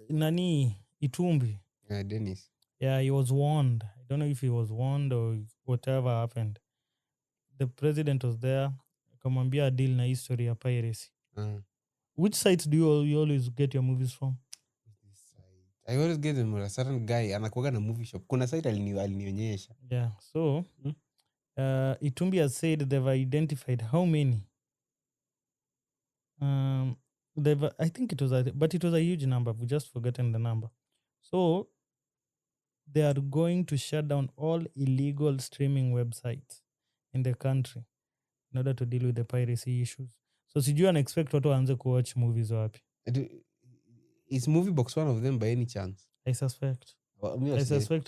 Nani Itumbi. Yeah, Dennis. Yeah, he was warned. I don't know if he was warned or whatever happened. The president was there. Akamwambia deal na history ya piracy. Which sites do you always get your movies from? I always get them from a certain guy anakuaga na movie shop. Kuna site alinionyesha. Yeah, so Itumbi has said they've identified how many. I think it was a huge number. We've just forgotten the number. So they are going to shut down all illegal streaming websites in the country in order to deal with the piracy issues. So sijui unexpect watu waanze kuwatch movies wapi. Is Movie Box one of them by any chance? I suspect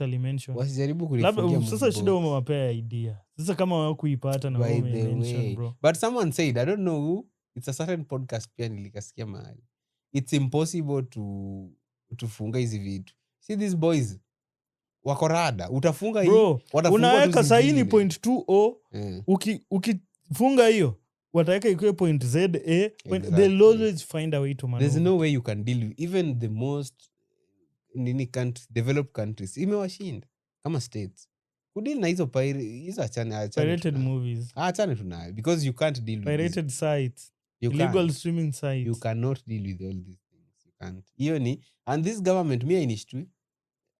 alimention. Wasijaribu kulifungia movie. Sasa shida umewapea idea. Sasa kama hawakuipata na wao mention, bro. But someone said, I don't know who, it's a certain podcast pia nilikasikia mahali. It's impossible to funga hizi vitu. See these boys wako rada, utafunga hii, watafungua unaweka saini 0.20 ukifunga hiyo wataweka ikuwe .za. Exactly. They'll always find a way to maneuver. There's no way you can deal with even the most developed countries. Imewashinda kama states kudeal na hizo pirated movies. Achane tunayo because you can't deal with pirated sites, illegal streaming sites. You cannot deal with all these things. You Hiyo ni and this government mia inishtui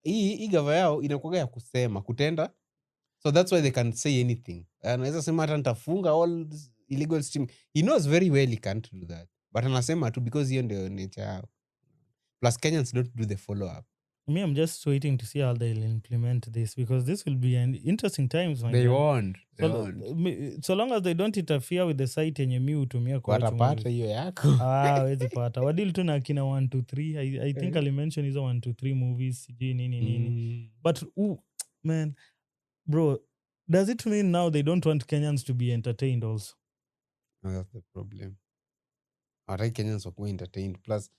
hii gava yao inakuwaga ya kusema kutenda, so that's why they can say anything. Anaweza sema hata nitafunga all this illegal stream. He knows very well he can't do that, but anasema tu because hiyo ndio nature yao. Plus Kenyans don't do the follow up. Me, I'm just waiting to see how they'll implement this, because this will be an interesting times. They won't. So long as they don't interfere with the site yenye mi hutumia watapata hiyo yako. Wezi pata wadili tu na kina 123 I think alimention hizo 123 movies sijui nini but man bro, does it mean now they don't want Kenyans to be entertained also? No, that's the problem. Alright, Kenyans wakuwa entertained. Plus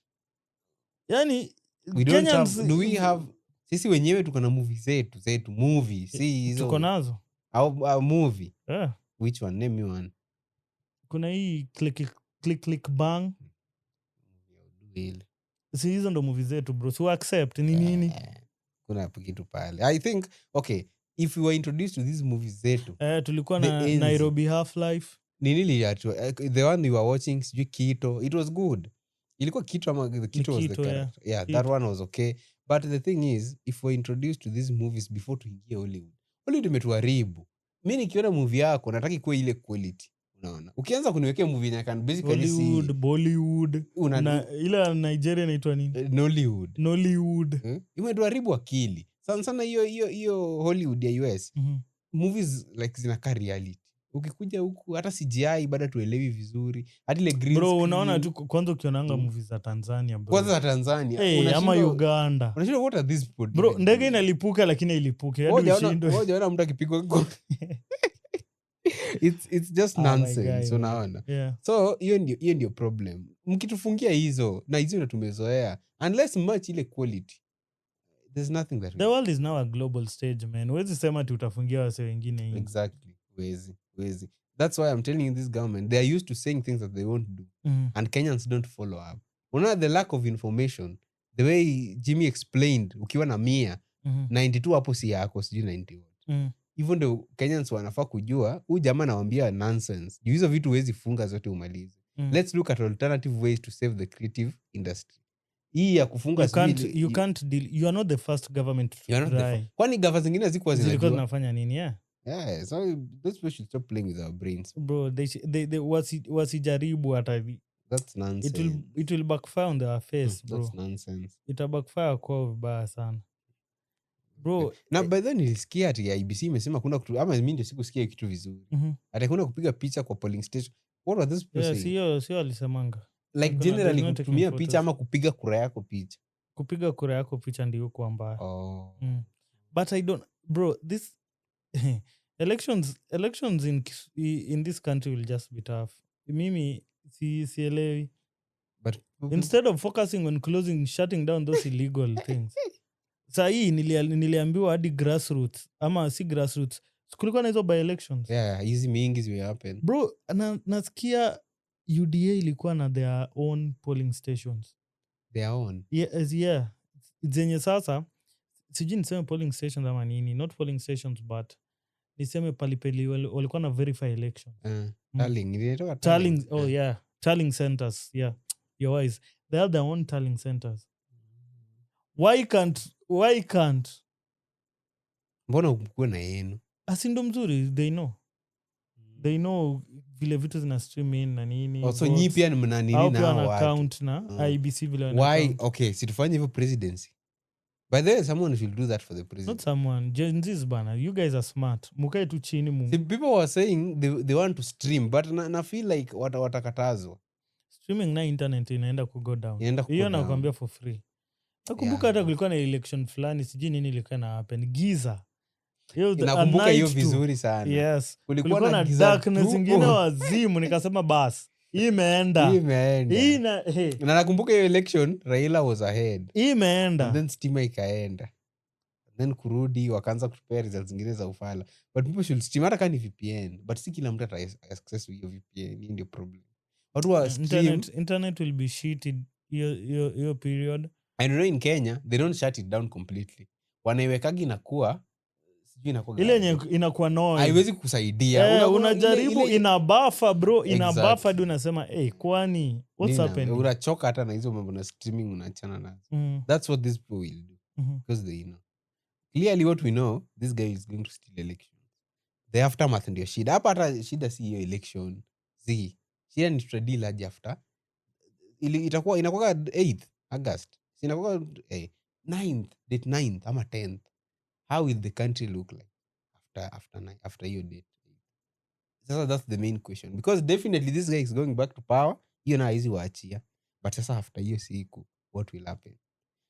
yani we don't Kenyans, do we have sisi wenyewe tuko na movie zetu movie si hizo tuko nazo au movie yeah. Which one? Name me one. Kuna hii click bang si hizo ndo movie zetu bro, so accept ni nini kuna kitu pale. I think okay, if we were introduced to these movies zetu tulikuwa na Nairobi Half-Life nini the one we were watching sijui Kito, it was good. Ilikuwa Kito ama the Kito was the character. Yeah, that one was okay, but the thing is if we're introduced to these movies before tuingie Hollywood imetuharibu. Mimi nikiona movie yako nataka ikuwe ile quality, unaona. Ukianza kuniwekea movie yenye can basically Hollywood, Bollywood ile Nigeria inaitwa nini? Nollywood. Imetuharibu akili sana hiyo Hollywood ya US. Movies like zinakaa reality. Ukikuja huku hata CGI bado tuelewi vizuri. Hadi ile green bro, screen. unaona tu kwanza ukionanga movies za Tanzania bro. Kwanza za Tanzania. Hey, ama Uganda. Unashindwa what are these people? Bro, ndege inalipuka lakini ilipuke. Hadi ushindwe. Ngoja mtu akipigwa. It's just nonsense, unaona. Yeah. So hiyo ndio problem. Mkitufungia hizo na hizo ndio tumezoea. Unless much ile quality. There's nothing that the world is now a global stage, man. Huwezi sema ati utafungia wase wengine hivi. Exactly. Huwezi. That's why I'm telling you, this government, they are used to saying things that they won't do. And Kenyans don't follow up. Unaona the lack of information, the way Jimmy explained, ukiwa na 100, 92 hapo si yako, sijui 91. Even though Kenyans wanafaa kujua, huyu jamaa nawaambia nonsense. Juu hizo vitu huwezi funga zote umalize. Let's look at alternative ways to save the creative industry. Hii ya kufunga you can't deal, you are not the first government to try. Kwani gava zingine zilikuwa zinafanya nini? Yeah, so those people should stop playing with our brains. Bro, they wasijaribu hata. That's nonsense. It will backfire on their face, bro. That's nonsense. Ita backfire kwa vibaya sana. Bro, na by then nilisikia ati IBC imesema kuna ama mimi ndio sikusikia kitu vizuri. Ati kuna kupiga picha kwa polling station. What are those people saying? Sio alisemanga. Like generally kutumia picha ama kupiga kura yako picha. Kupiga kura yako picha ndio kwa mbaya. But I don't, bro, this elections in this country will just be tough. Mimi sielewi. But instead of focusing on shutting down those illegal things. Saa hii niliambiwa hadi grassroots ama si grassroots. Kulikuwa na hizo by elections. Yeah, hizi mingi zime happen. Bro, nasikia UDA ilikuwa na their own polling stations. Their own? Yeah. Zenye sasa sijui niseme polling stations ama nini, not polling stations but niseme palipeli walikuwa na verify elections. Tallying. Oh yeah, tallying centers. Yeah, you're wise. They have their own tallying centers. Why can't? Mbona ukuwe na yenu? Asindo mzuri, they know vile vitu zina stream in na nini. So nyi pia mna nini na watu account na IBC vile wana why account. Okay, si tufanye hivyo presidency. By the way, someone should do that for the president. Not someone, Gen Z's bana. You guys are smart. Mukae tu chini See, people were saying they want to stream, but na feel like watakatazwa. Streaming na internet inaenda ku go down. Hiyo nakwambia for free. Nakumbuka hata kulikuwa na election fulani, sijui nini ilikuwa na happen. Giza. Nakumbuka hiyo vizuri sana. Yes. Kulikuwa na darkness ingine wazimu, nikasema bas. Hii imeenda. Na nakumbuka hiyo election Raila was ahead. Hii imeenda. And then Stima ikaenda. Then kurudi wakaanza kuprepare results zingine za ufala. But people should stream hata kama ni VPN. But si kila mtu ata access hiyo VPN. Hii ndio problem. Watu wa stream. Internet will be shitted hiyo period. And in Kenya, they don't shut it down completely. Wanaiwekagi na kuwa ile yenye inakuwa noise haiwezi kusaidia. Unajaribu ina buffer bro, ina Exactly. buffer hadi unasema kwani what's happening? Unachoka hata na hizo mambo na streaming unaachana nazo. That's what these people will do. Because they know. Clearly what we know, this guy is going to steal elections. The aftermath ndio shida. Hapa hata shida si hiyo election. Shida ni tutadil aje after. Inakuwa 8th August. Inakuwa 9th, date 9th ama 10th. How will the country look like after your date? Sasa that's the main question. Because definitely this guy is going back to power. Hiyo na hizi waachia. But sasa after hiyo siku, what will happen?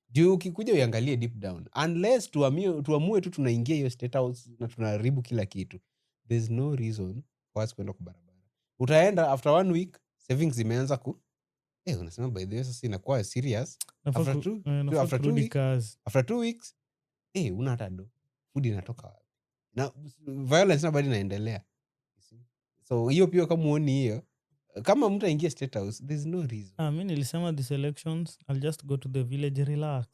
Juu ukikuja uangalie deep down. Unless tuamue tu tunaingia hiyo state house na tunaharibu kila kitu. There's no reason for us kwenda kwa barabara. Utaenda after 1 week, savings zimeanza unasema by the way sasa inakuwa serious. After 2 weeks, una hata do. Food inatoka wapi? Na violence na bado inaendelea. So hiyo pia kama muoni hiyo, kama mtu aingia state house, there's no reason. Mimi nilisema these elections, I'll just go to the village, relax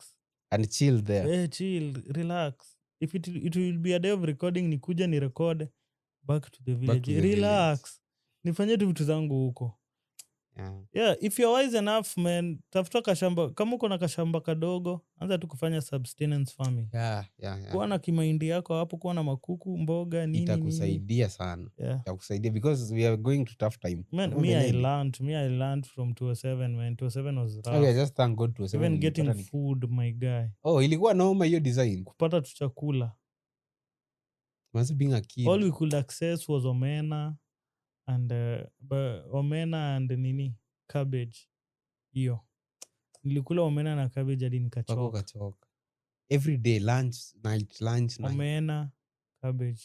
and chill there. Chill, relax. If it will be a day of recording, nikuja ni record back to the village, relax. Nifanye tu vitu zangu huko. Yeah, if you're wise enough man, tafuta kashamba. Kama uko na kashamba kadogo, anza tu kufanya subsistence farming. Kuwa na kimahindi yako hapo, kuwa na makuku, mboga, nini. Itakusaidia sana. Itakusaidia because we are going to tough time. Man, I learned from 207 man. 207 was rough. Yeah, just thank God 207. Even getting food, my guy. Ilikuwa noma hiyo design. Kupata tu chakula. Must being a kid. All we could access was omena and nini cabbage. Hiyo nilikula omena na cabbage hadi nikachoka. Every day lunch, night. Omena, cabbage,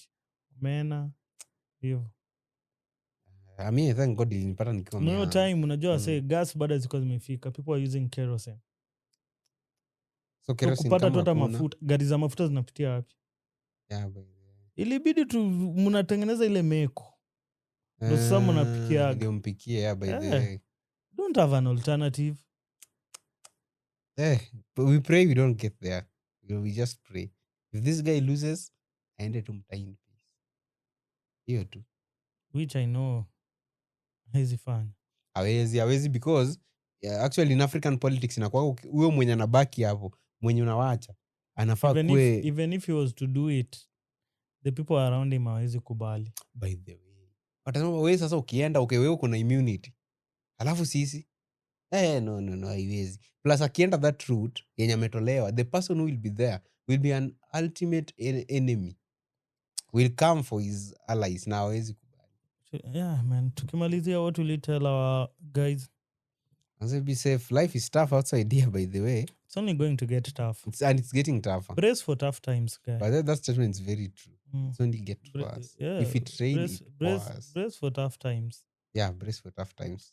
omena hiyo. I mean, thank God ilinipata nikiwa no time. Unajua say gas bado ziko zimefika, people are using kerosene. So kerosene kupata tu hata mafuta, gari za mafuta zinapitia wapi? Ilibidi tu mnatengeneza ile meko. Ndio sasa mnapikia. Ndio mpikie by the way. Don't have an alternative. But we pray we don't get there. We just pray. If this guy loses, aende tumtain peace. Hiyo tu. Which I know hezi fanya. Hawezi because actually in African politics inakuwa huyo mwenye anabaki hapo, mwenye unawacha anafaa kuwe. Even if he was to do it, the people around him hawezi kubali. By the way. Watasema wewe sasa ukienda wewe uko na immunity. Alafu sisi no haiwezi. Plus akienda that route yenye ametolewa, the person who will be there will be an ultimate enemy. Will come for his allies. Na hawezi kubali. Yeah man, tukimalizia what will you tell our guys? As be safe. Life is tough outside here by the way. It's only going to get tough. It's getting tougher. Brace for tough times, guys. But that statement is very true. It's only get worse. Yeah, if it rains, brace for tough times. Yeah, brace for tough times.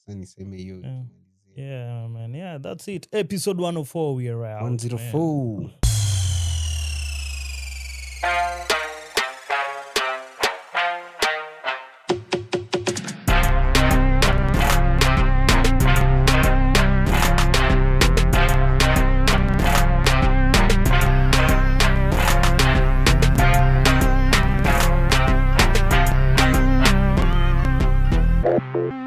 Yeah, man. Yeah, that's it. Episode 104, we are out. 104. Man.